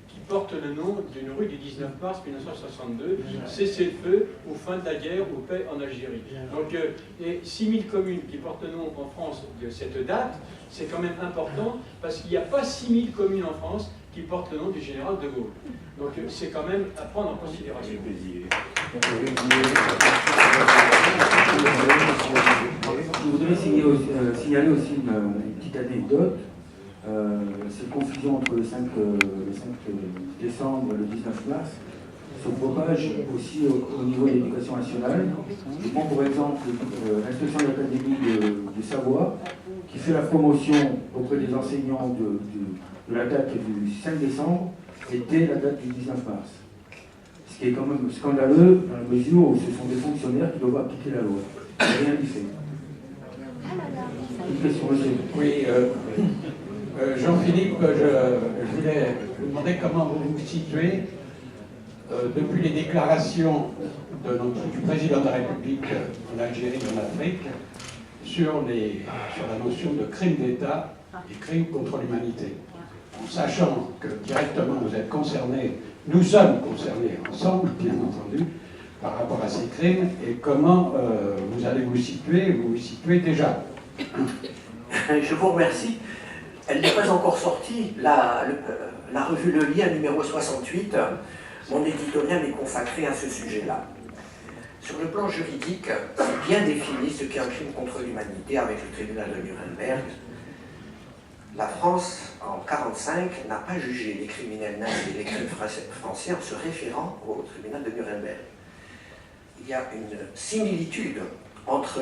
qui portent le nom d'une rue du 19 mars 1962, cessez-le-feu ou fin de la guerre ou paix en Algérie. Donc, les 6000 communes qui portent le nom en France de cette date, c'est quand même important parce qu'il n'y a pas 6000 communes en France qui portent le nom du général de Gaulle. Donc, c'est quand même à prendre en considération. Je voudrais signaler aussi une petite anecdote. Cette confusion entre le 5 décembre et le 19 mars se propage aussi au niveau de l'éducation nationale. Je prends pour exemple l'inspection de l'Académie de Savoie qui fait la promotion auprès des enseignants de la date du 5 décembre était la date du 19 mars. Ce qui est quand même scandaleux dans la mesure où ce sont des fonctionnaires qui doivent appliquer la loi. Rien n'y fait. Une question, monsieur. Oui, Jean-Philippe, je voulais vous demander comment vous vous situez depuis les déclarations du président de la République en Algérie et en Afrique sur la notion de crime d'État et crime contre l'humanité. En sachant que directement vous êtes concernés, nous sommes concernés ensemble, bien entendu, par rapport à ces crimes, et comment vous allez vous situez déjà. Je vous remercie. Elle n'est pas encore sortie, la revue Le Lien numéro 68, mon éditorial est consacré à ce sujet-là. Sur le plan juridique, c'est bien défini ce qu'est un crime contre l'humanité avec le tribunal de Nuremberg. La France, en 1945, n'a pas jugé les criminels nazis et les crimes français en se référant au tribunal de Nuremberg. Il y a une similitude entre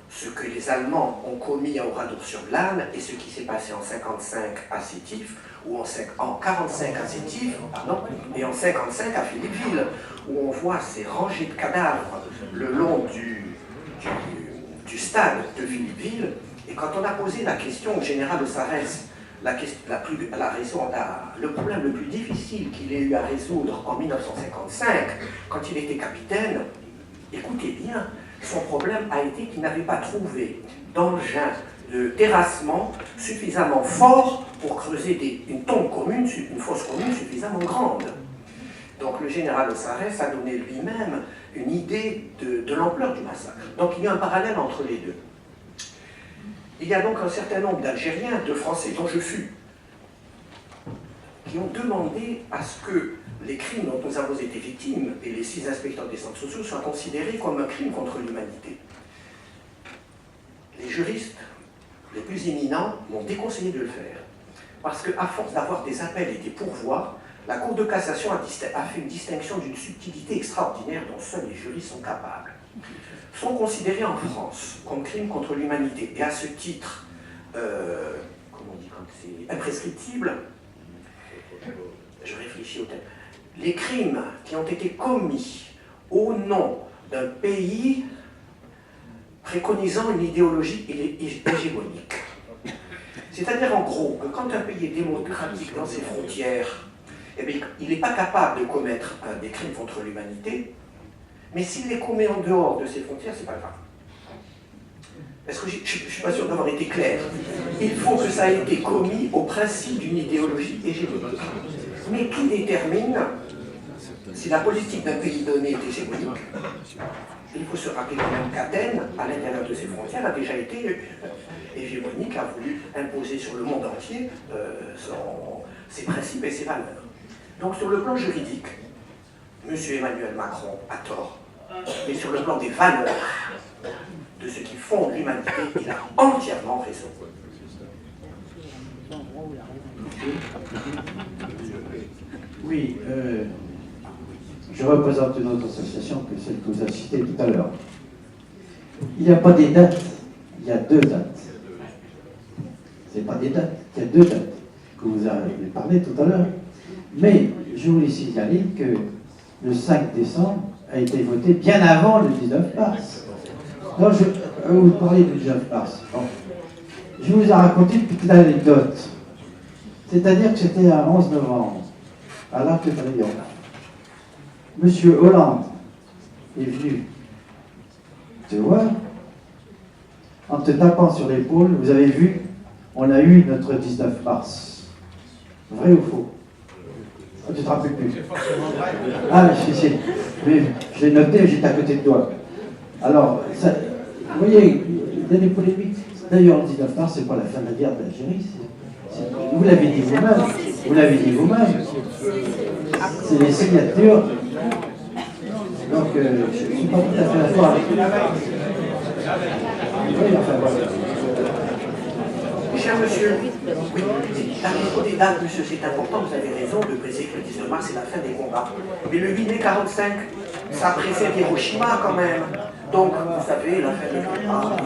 ce que les Allemands ont commis à Oradour-sur-Glane et ce qui s'est passé en 55 à Sétif, ou en 45 à Sétif, pardon, et en 55 à Philippeville, où on voit ces rangées de cadavres le long du stade de Philippeville. Et quand on a posé la question au général Sarès, le problème le plus difficile qu'il ait eu à résoudre en 1955, quand il était capitaine, écoutez bien, son problème a été qu'il n'avait pas trouvé d'engin de terrassement suffisamment fort pour creuser une tombe commune, une fosse commune suffisamment grande. Donc le général Sarès a donné lui-même une idée de l'ampleur du massacre. Donc il y a un parallèle entre les deux. Il y a donc un certain nombre d'Algériens, de Français, dont je fus, qui ont demandé à ce que les crimes dont nous avons été victimes et les 6 inspecteurs des centres sociaux soient considérés comme un crime contre l'humanité. Les juristes les plus éminents m'ont déconseillé de le faire, parce qu'à force d'avoir des appels et des pourvois, la Cour de cassation a fait une distinction d'une subtilité extraordinaire dont seuls les juristes sont capables. Sont considérés en France comme crimes contre l'humanité, et à ce titre, comment on dit quand c'est imprescriptible, je réfléchis au thème, les crimes qui ont été commis au nom d'un pays préconisant une idéologie hégémonique. C'est-à-dire en gros que quand un pays est démocratique dans ses frontières, eh bien, il n'est pas capable de commettre des crimes contre l'humanité, mais s'il les commet en dehors de ses frontières, c'est pas grave. Est-ce que je ne suis pas sûr d'avoir été clair? Il faut que ça ait été commis au principe d'une idéologie hégémonique. Mais qui détermine si la politique d'un pays donné est hégémonique? Il faut se rappeler quand même qu'Athènes, à l'intérieur de ses frontières, a déjà été hégémonique, a voulu imposer sur le monde entier ses principes et ses valeurs. Donc sur le plan juridique, M. Emmanuel Macron a tort, mais sur le plan des valeurs, de ce qui fonde l'humanité, il a entièrement raison. Oui, je représente une autre association que celle que vous avez citée tout à l'heure. Il n'y a pas des dates, il y a 2 dates. Ce n'est pas des dates, il y a 2 dates que vous avez parlé tout à l'heure. Mais je voulais signaler que le 5 décembre a été voté bien avant le 19 mars. Donc, vous parlez du 19 mars. Bon. Je vous ai raconté une petite anecdote. C'est-à-dire que c'était un 11 novembre, à l'Arc de Triomphe. Monsieur Hollande est venu te voir, en te tapant sur l'épaule. Vous avez vu, on a eu notre 19 mars. Vrai ou faux? Tu ne te rappelles plus? Ah, si. Mais je l'ai noté, j'étais à côté de toi. Alors, ça, vous voyez, il y a des polémiques. D'ailleurs, le 19 mars, ce n'est pas la fin de la guerre d'Algérie. Vous l'avez dit vous-même. Vous l'avez dit vous-même. C'est les signatures. Donc, je ne suis pas tout à fait d'accord avec vous. Oui, enfin, voilà. Cher monsieur, oui, à propos des dates, monsieur, c'est important, vous avez raison de préciser que le 19 mars, c'est la fin des combats. Mais le 8 mai 45, ça précède Hiroshima quand même. Donc, vous savez, la fin des combats.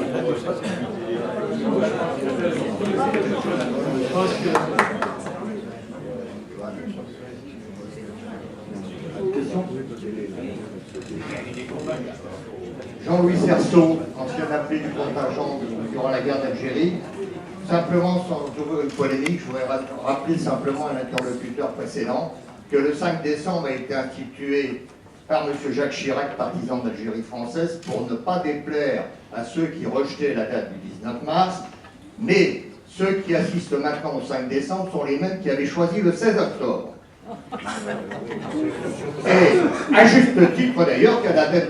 Jean-Louis Cerceau, ancien appelé du contingent durant la guerre d'Algérie. Simplement, sans ouvrir une polémique, je voudrais rappeler simplement à l'interlocuteur précédent que le 5 décembre a été institué par M. Jacques Chirac, partisan de l'Algérie française, pour ne pas déplaire à ceux qui rejetaient la date du 19 mars, mais ceux qui assistent maintenant au 5 décembre sont les mêmes qui avaient choisi le 16 octobre. Et à juste titre d'ailleurs que la date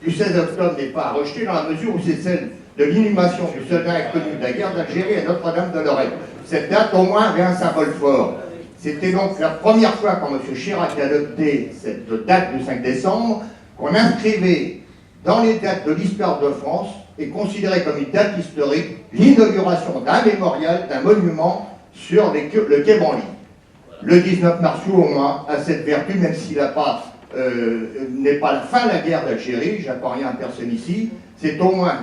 du 16 octobre n'est pas à rejeter dans la mesure où c'est celle de l'inhumation du soldat inconnu de la guerre d'Algérie à Notre-Dame de Lorette. Cette date au moins avait un symbole fort. C'était donc la première fois quand M. Chirac a adopté cette date du 5 décembre qu'on inscrivait dans les dates de l'histoire de France et considérait comme une date historique l'inauguration d'un mémorial, d'un monument sur le quai Branly. Le 19 mars, au moins, a cette vertu, même s'il n'est pas la fin de la guerre d'Algérie, j'apprends rien à personne ici, c'est au moins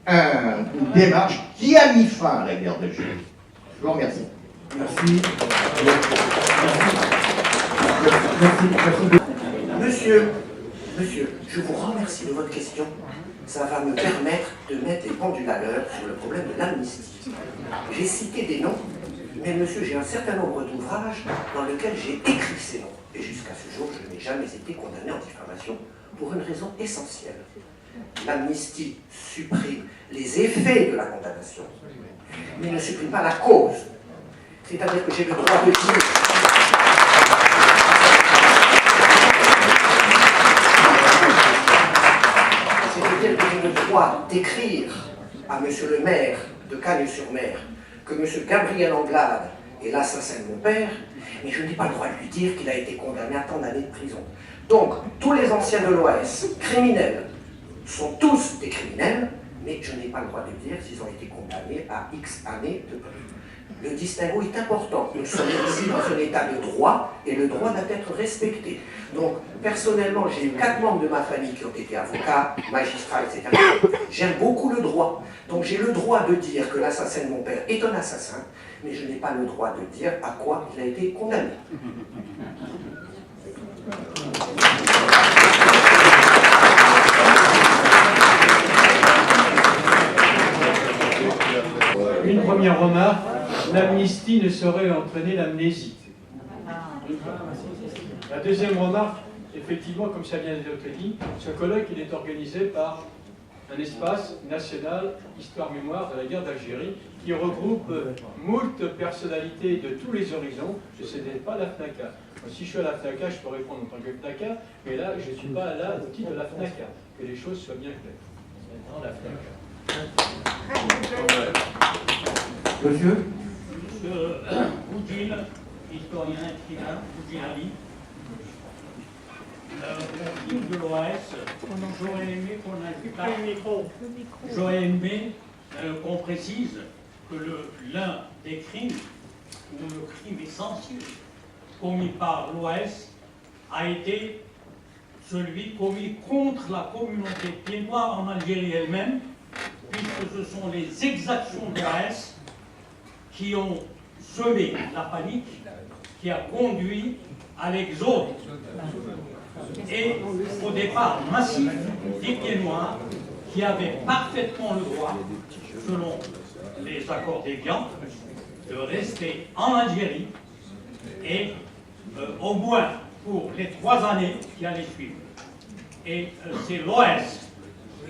une démarche qui a mis fin à la guerre d'Algérie. Je vous remercie. Merci. Monsieur, je vous remercie de votre question. Ça va me permettre de mettre les pendules à l'heure sur le problème de l'amnistie. J'ai cité des noms, mais monsieur, j'ai un certain nombre d'ouvrages dans lesquels j'ai écrit ces noms. Et jusqu'à ce jour, je n'ai jamais été condamné en diffamation pour une raison essentielle. L'amnistie supprime les effets de la condamnation, mais ne supprime pas la cause. C'est-à-dire que j'ai le droit de dire... C'est-à-dire que j'ai le droit d'écrire à monsieur le maire de Cagnes-sur-Mer que monsieur Gabriel Anglade est l'assassin de mon père, mais je n'ai pas le droit de lui dire qu'il a été condamné à tant d'années de prison. Donc, tous les anciens de l'OAS, criminels, sont tous des criminels, mais je n'ai pas le droit de dire s'ils ont été condamnés à X années de prison. Le distinguo est important. Nous sommes ici dans un état de droit et le droit doit être respecté. Donc, personnellement, j'ai eu 4 membres de ma famille qui ont été avocats, magistrats, etc. J'aime beaucoup le droit. Donc, j'ai le droit de dire que l'assassin de mon père est un assassin, mais je n'ai pas le droit de dire à quoi il a été condamné. Une première remarque, l'amnistie ne saurait entraîner l'amnésie. La deuxième remarque, effectivement, comme ça vient d'être dit, ce colloque il est organisé par un espace national histoire-mémoire de la guerre d'Algérie qui regroupe moult personnalités de tous les horizons. Je ne sais pas la FNACA. Moi, si je suis à la FNACA, je peux répondre en tant que FNACA, mais là, je ne suis pas là au titre de la FNACA. Que les choses soient bien claires. Maintenant, la FNACA. Monsieur Boudil, historien écrivain, Boudil Ali. Au livre de l'OAS, j'aurais aimé qu'on précise que l'un des crimes, ou le crime essentiel commis par l'OAS, a été celui commis contre la communauté pied-noire en Algérie elle-même, puisque ce sont les exactions de l'OAS qui ont semé la panique, qui a conduit à l'exode et au départ massif des pieds-noirs qui avaient parfaitement le droit, selon les accords d'Évian, de rester en Algérie et au moins pour les 3 années qui allaient suivre. Et c'est l'OAS,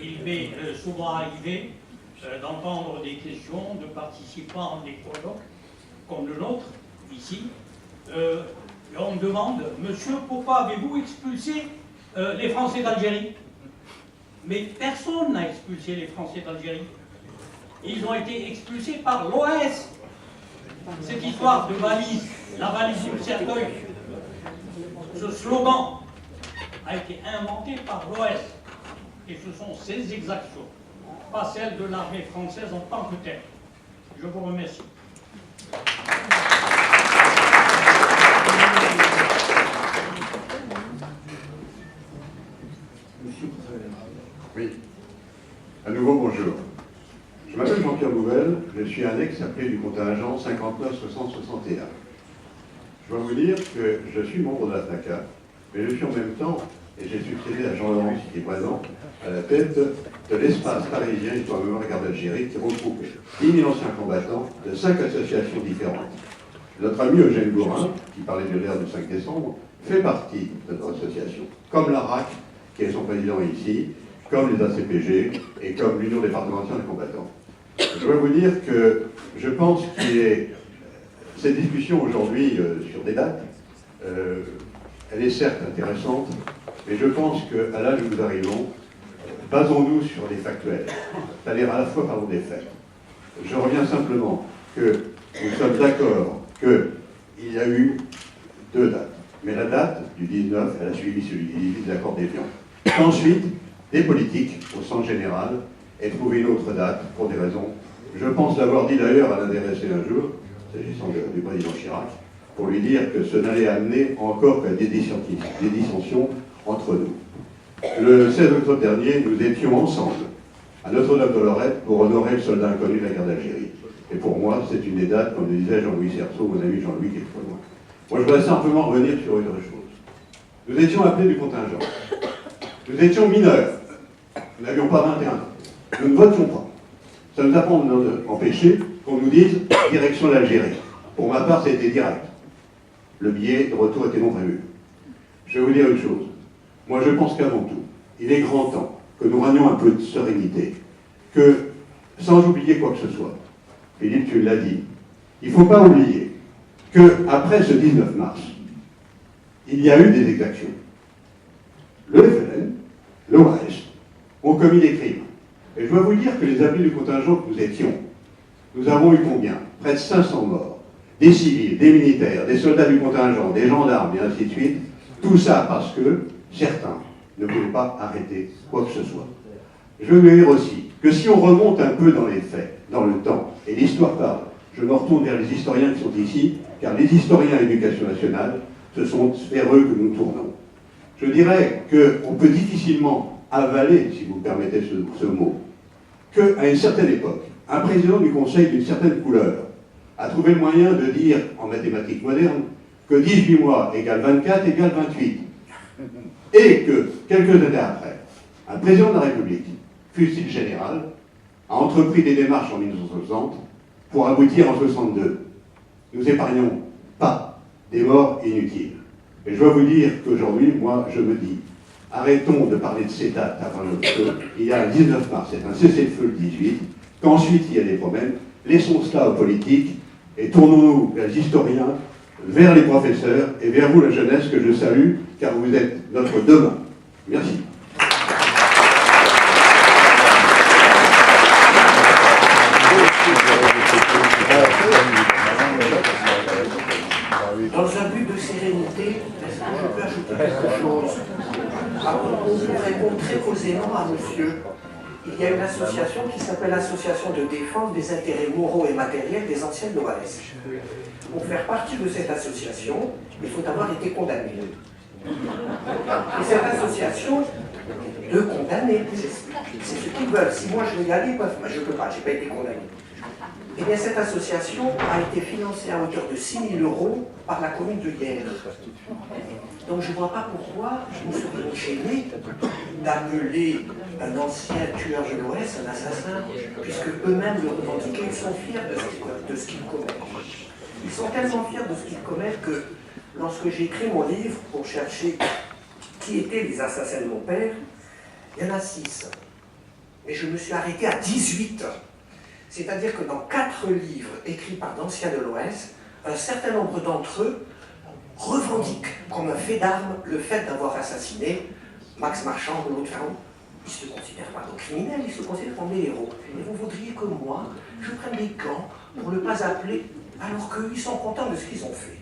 il m'est souvent arrivé d'entendre des questions de participants à des colloques comme le nôtre, ici. On me demande, monsieur, pourquoi avez-vous expulsé les Français d'Algérie? Mais personne n'a expulsé les Français d'Algérie. Ils ont été expulsés par l'OAS. Cette histoire de valise, la valise du cercueil, ce slogan a été inventé par l'OAS. Et ce sont ces exactions, pas celles de l'armée française en tant que telle. Je vous remercie. Oui. À nouveau, bonjour. Je m'appelle Jean-Pierre Louvel, je suis annexe appelé du contingent 59-60-61. Je dois vous dire que je suis membre de la FNACA, mais je suis en même temps, et j'ai succédé à Jean-Laurent qui est présent, à la tête de l'espace parisien Histoire Mémoire Guerre d'Algérie qui regroupe 10 000 anciens combattants de 5 associations différentes. Notre ami Eugène Gourin, qui parlait de l'ère du 5 décembre, fait partie de notre association, comme la RAC, qui est son président ici, comme les ACPG et comme l'Union départementale des combattants. Je dois vous dire que je pense que cette discussion aujourd'hui sur des dates, elle est certes intéressante, mais je pense qu'à l'âge où nous arrivons, basons-nous sur les factuels, c'est-à-dire à la fois parlons des faits. Je reviens simplement que nous sommes d'accord qu'il y a eu 2 dates, mais la date du 19, elle a suivi celui du 18 de l'accord d'Évian. Ensuite, des politiques au sens général et trouver une autre date pour des raisons. Je pense l'avoir dit d'ailleurs à l'intéressé un jour, s'agissant du président Chirac, pour lui dire que ce n'allait amener encore que des dissensions entre nous. Le 16 octobre dernier, nous étions ensemble à Notre-Dame-de-Lorette pour honorer le soldat inconnu de la guerre d'Algérie. Et pour moi, c'est une des dates, comme le disait Jean-Louis Cerceau, mon ami Jean-Louis, qui est trop loin. Moi, je voudrais simplement revenir sur une autre chose. Nous étions appelés du contingent. Nous étions mineurs. Nous n'avions pas 21 ans. Nous ne votions pas. Ça ne nous a pas empêché qu'on nous dise direction l'Algérie. Pour ma part, c'était direct. Le billet de retour était non prévu. Je vais vous dire une chose. Moi, je pense qu'avant tout, il est grand temps que nous renions un peu de sérénité, que, sans oublier quoi que ce soit, Philippe, tu l'as dit, il ne faut pas oublier qu'après ce 19 mars, il y a eu des exactions. Le FLN, l'OAS, ont commis des crimes. Et je dois vous dire que les appelés du contingent que nous étions, nous avons eu combien? Près de 500 morts. Des civils, des militaires, des soldats du contingent, des gendarmes, et ainsi de suite. Tout ça parce que certains ne pouvaient pas arrêter quoi que ce soit. Je veux dire aussi que si on remonte un peu dans les faits, dans le temps, et l'histoire parle, je me retourne vers les historiens qui sont ici, car les historiens à l'éducation nationale, ce sont vers eux que nous tournons. Je dirais qu'on peut difficilement avaler, si vous permettez ce mot, qu'à une certaine époque, un président du Conseil d'une certaine couleur a trouvé le moyen de dire, en mathématiques modernes, que 18 mois égale 24 égale 28. Et que, quelques années après, un président de la République, fût-il général, a entrepris des démarches en 1960 pour aboutir en 62. Nous épargnons pas des morts inutiles. Et je dois vous dire qu'aujourd'hui, moi, je me dis, arrêtons de parler de ces dates avant le feu. Il y a un 19 mars, c'est un cessez-le-feu le 18, qu'ensuite il y a des problèmes. Laissons cela aux politiques et tournons-nous vers les historiens, vers les professeurs et vers vous, la jeunesse, que je salue, car vous êtes notre demain. Merci. Dans un but de sérénité, est-ce que je peux ajouter quelque chose? Pour répondre très posément à monsieur, il y a une association qui s'appelle l'Association de défense des intérêts moraux et matériels des anciens de l'OAS. Pour faire partie de cette association, il faut avoir été condamné. Et cette association de condamnés, c'est ce qu'ils veulent. Si moi je veux y aller, je ne peux pas, je n'ai pas été condamné. Eh bien, cette association a été financée à hauteur de 6 000 € par la commune de Hyères. Donc je ne vois pas pourquoi nous serions gênés d'appeler un ancien tueur de l'OS un assassin, puisque eux-mêmes le revendiquent, ils sont fiers de ce qu'ils commettent. Ils sont tellement fiers de ce qu'ils commettent que lorsque j'ai écrit mon livre pour chercher qui étaient les assassins de mon père, il y en a 6. Mais je me suis arrêté à 18. C'est-à-dire que dans 4 livres écrits par d'anciens de l'OS, un certain nombre d'entre eux revendiquent comme un fait d'armes le fait d'avoir assassiné Max Marchand de Haute-Ferrand. Ils ne se considèrent pas comme criminels, ils se considèrent comme des héros. Et vous voudriez que moi, je prenne des gants pour ne pas appeler, alors qu'eux, ils sont contents de ce qu'ils ont fait.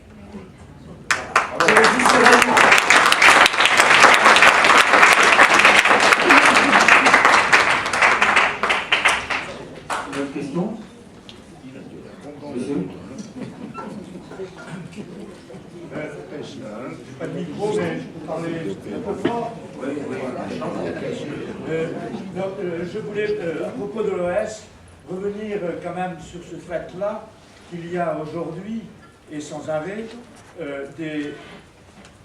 Voilà. Je le dis sereinement. D'autres questions? Monsieur? Pas de micro, mais je peux parler un peu fort. Je voulais, à propos de l'OS, revenir quand même sur ce fait-là, qu'il y a aujourd'hui, et sans arrêt, des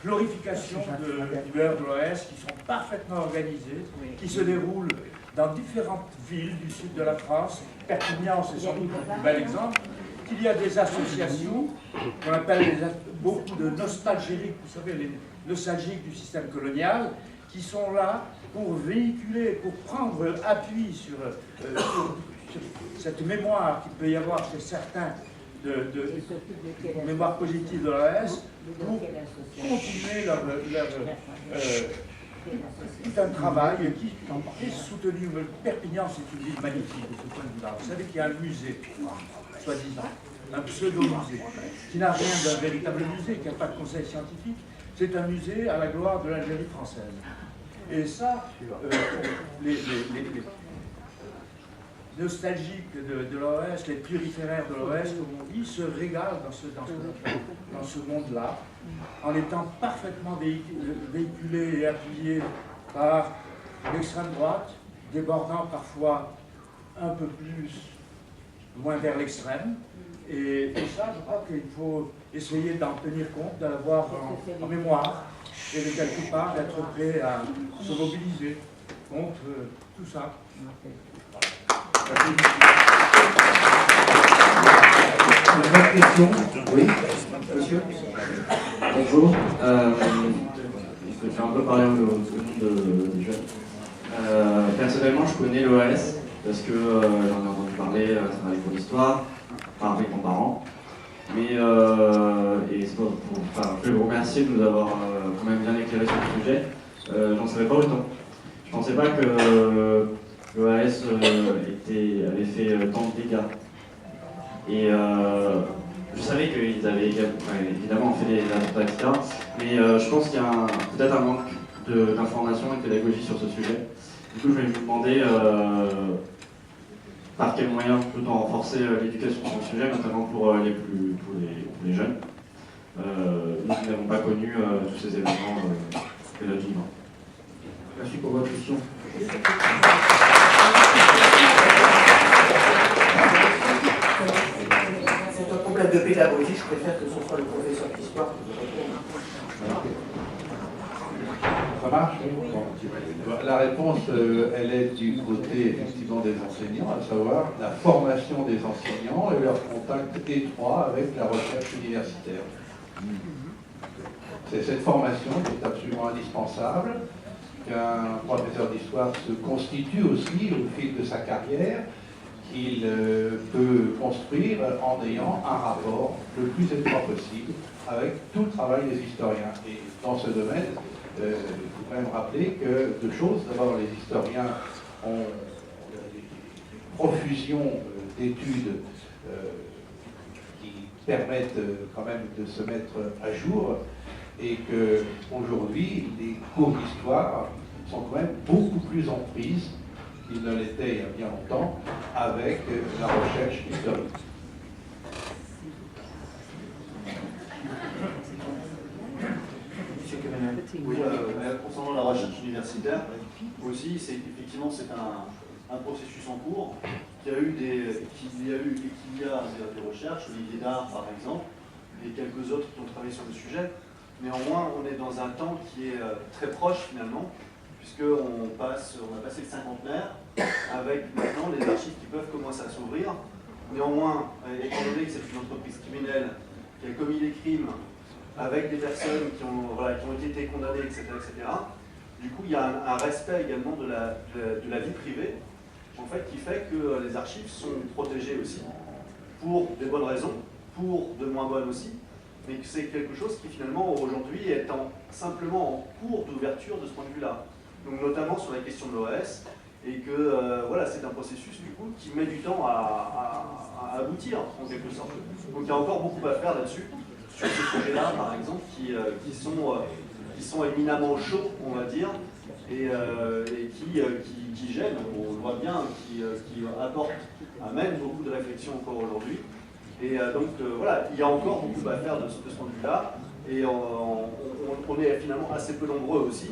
glorifications de tueurs de l'OS qui sont parfaitement organisées, qui se déroulent dans différentes villes du sud de la France. Perpignan, c'est sans doute le plus bel exemple. Il y a des associations qu'on appelle beaucoup de nostalgiques, vous savez, les nostalgiques du système colonial, qui sont là pour véhiculer, pour prendre appui sur cette mémoire qu'il peut y avoir chez certains de mémoire positive de l'OS, pour continuer leur tout un travail qui est soutenu. Perpignan, c'est une ville magnifique de ce point de vue-là. Vous savez qu'il y a un musée, soi-disant, un pseudo-musée, qui n'a rien d'un véritable musée, qui n'a pas de conseil scientifique. C'est un musée à la gloire de l'Algérie française. Et ça, les nostalgiques de l'OS, les puriféraires de l'OS, comme on dit, se régalent dans ce monde-là, en étant parfaitement véhiculés et appuyés par l'extrême droite, débordant parfois un peu moins vers l'extrême. Et ça, je crois qu'il faut essayer d'en tenir compte, de l'avoir en mémoire, et de quelque part d'être prêt à se mobiliser contre tout ça. Une autre question? Oui, monsieur? Bonjour. Je vais un peu parler au nom des jeunes. Personnellement, je connais l'OAS parce que j'en ai entendu parler à travers les cours d'histoire, par mes grands-parents. Mais et je vais vous remercier de nous avoir quand même bien éclairé sur le sujet. J'en savais pas autant. Je pensais pas que l'OAS avait fait tant de dégâts. Et je savais qu'ils avaient évidemment fait des attentats, etc. Mais je pense qu'il y a peut-être un manque d'information et de pédagogie sur ce sujet. Du coup, je vais vous demander par quels moyens peut-on renforcer l'éducation sur le sujet, notamment pour les jeunes. Nous qui n'avons pas connu tous ces événements de notre vie. Merci pour votre question. C'est un problème de pédagogie, je préfère que ce soit le professeur d'histoire qui vous réponde. Ça marche? La réponse, elle est du côté effectivement des enseignants, à savoir la formation des enseignants et leur contact étroit avec la recherche universitaire. C'est cette formation qui est absolument indispensable, qu'un professeur d'histoire se constitue aussi au fil de sa carrière, qu'il peut construire en ayant un rapport le plus étroit possible avec tout le travail des historiens. Et dans ce domaine, il faut quand même rappeler que deux choses. D'abord, les historiens ont une profusion d'études qui permettent quand même de se mettre à jour, et qu'aujourd'hui, les cours d'histoire sont quand même beaucoup plus en prise qu'ils ne l'étaient il y a bien longtemps avec la recherche historique. Oui, concernant la recherche universitaire, aussi, effectivement, c'est un processus en cours qu'il y a eu et qu'il y a des recherches, Olivier Dard par exemple, et quelques autres qui ont travaillé sur le sujet. Néanmoins, on est dans un temps qui est très proche finalement, puisqu'on a passé le cinquantenaire, avec maintenant les archives qui peuvent commencer à s'ouvrir. Néanmoins, étant donné que c'est une entreprise criminelle qui a commis des crimes avec des personnes qui ont été condamnées, etc., du coup, il y a un respect également de la vie privée, en fait, qui fait que les archives sont protégées aussi, pour des bonnes raisons, pour de moins bonnes aussi, mais que c'est quelque chose qui finalement aujourd'hui est simplement en cours d'ouverture de ce point de vue-là. Donc notamment sur la question de l'OAS, et que voilà, c'est un processus du coup qui met du temps à aboutir en quelque sorte. Donc il y a encore beaucoup à faire là-dessus, sur ces projets-là par exemple, qui sont éminemment chauds, on va dire, et qui gênent, on le voit bien, qui amènent beaucoup de réflexion encore aujourd'hui. Et donc voilà, il y a encore beaucoup à faire de ce point de vue-là, et on est finalement assez peu nombreux aussi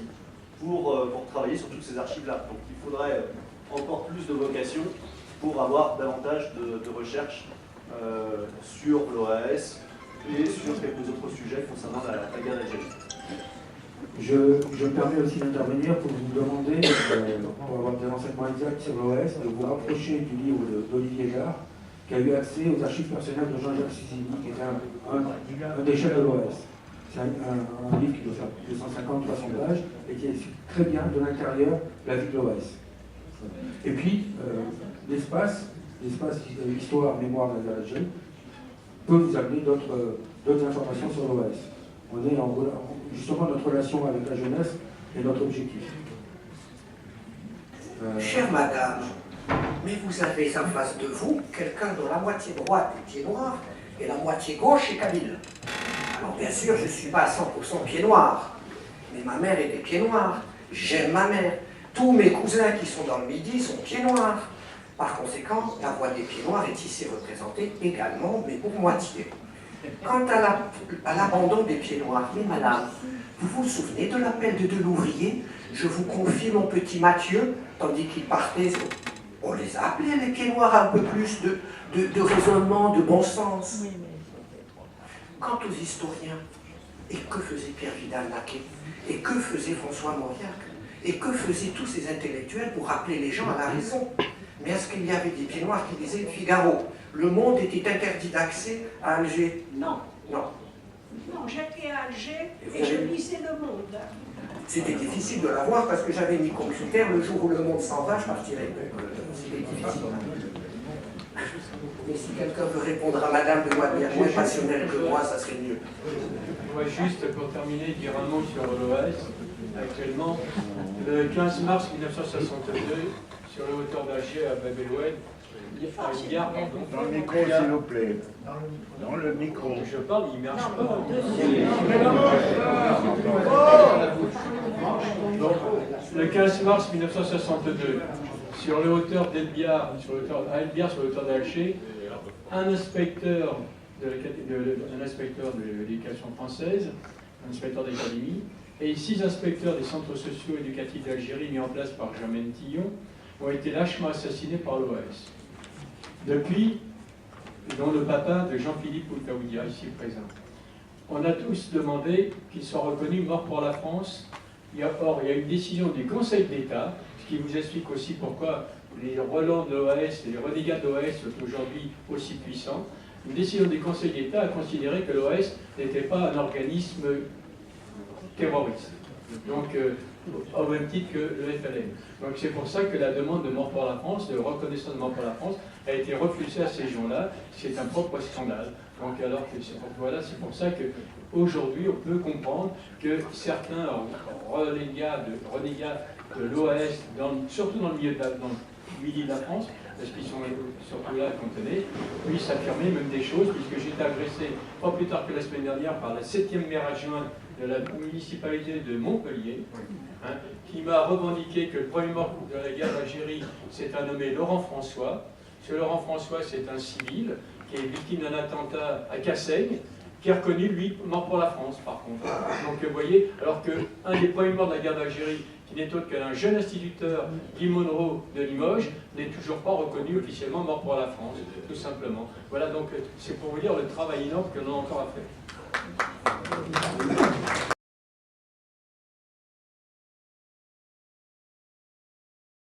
pour travailler sur toutes ces archives-là. Donc il faudrait encore plus de vocation pour avoir davantage de recherche sur l'OAS et sur quelques autres sujets concernant la guerre d'Algérie. Je me permets aussi d'intervenir pour vous demander, pour avoir des renseignements exacts sur l'OAS, de vous rapprocher du livre d'Olivier Dard, qui a eu accès aux archives personnelles de Jean-Jacques Sizini, qui était un des chefs de l'OAS. C'est un livre qui doit faire 250-300 pages et qui explique très bien de l'intérieur la vie de l'OAS. Et puis, l'espace histoire, mémoire de la guerre d'Algérie peut vous amener d'autres informations sur l'OAS. On est justement notre relation avec la jeunesse et notre objectif. Chère madame, mais vous avez en face de vous quelqu'un dont la moitié droite est pied noir et la moitié gauche est kabyle. Alors bien sûr, je ne suis pas à 100% pied noir, mais ma mère est des pieds noirs. J'aime ma mère. Tous mes cousins qui sont dans le Midi sont pieds noirs. Par conséquent, la voix des pieds noirs est ici représentée également, mais pour moitié. Quant à l'abandon des pieds noirs, mais madame, vous vous souvenez de l'appel de Delouvrier Je vous confie mon petit Mathieu, tandis qu'il partait, on les a appelés les pieds noirs à un peu plus de raisonnement, de bon sens. Quant aux historiens, et que faisait Pierre Vidal-Naquet? Et que faisait François Mauriac? Et que faisaient tous ces intellectuels pour rappeler les gens à la raison? Mais est-ce qu'il y avait des pieds noirs qui disaient le Figaro? Le Monde était interdit d'accès à Alger? Non. Non. Non, j'étais à Alger et je lisais Le Monde. C'était difficile de l'avoir parce que j'avais mis comme critère le jour où le monde s'en va, je partirai. C'était difficile. Mais si quelqu'un veut répondre à madame de manière moins passionnelle que moi, ça serait mieux. Je voudrais juste, pour terminer, dire un mot sur l'OAS. Actuellement, le 15 mars 1962, sur le hauteur d'Alger à Bab el-Oued, il y a dans le micro, s'il vous plaît. Dans le micro. Je parle, il ne marche pas. Donc, le 15 mars 1962, sur le hauteur d'Elbiar, sur le hauteur d'Alger, un inspecteur de l'éducation française, un inspecteur d'académie, et 6 inspecteurs des centres sociaux éducatifs d'Algérie mis en place par Germaine Tillon ont été lâchement assassinés par l'OAS. Depuis, dont le papa de Jean-Philippe Outaoudia, ici présent. On a tous demandé qu'il soit reconnu mort pour la France. Or, il y a une décision du Conseil d'État, ce qui vous explique aussi pourquoi les relents de l'OAS et les renégats de l'OAS sont aujourd'hui aussi puissants. Une décision du Conseil d'État a considéré que l'OAS n'était pas un organisme terroriste, donc au même titre que le FLN. Donc c'est pour ça que la demande de mort pour la France, de reconnaissance de mort pour la France, a été refusée à ces gens-là. C'est un propre scandale. Donc alors que voilà, c'est pour ça qu'aujourd'hui on peut comprendre que certains renégats de l'OAS, surtout dans le milieu de la France, parce qu'ils sont surtout là contenus, puissent affirmer même des choses, puisque j'ai été agressé pas plus tard que la semaine dernière par la 7e maire adjointe de la municipalité de Montpellier, qui m'a revendiqué que le premier mort de la guerre d'Algérie, c'est un nommé Laurent François. Ce Laurent François, c'est un civil qui est victime d'un attentat à Cassaigne, qui est reconnu, lui, mort pour la France, par contre. Donc, vous voyez, alors qu'un des premiers morts de la guerre d'Algérie, qui n'est autre qu'un jeune instituteur, Guy Monroe de Limoges, n'est toujours pas reconnu officiellement mort pour la France, tout simplement. Voilà, donc, c'est pour vous dire le travail énorme que l'on a encore à faire.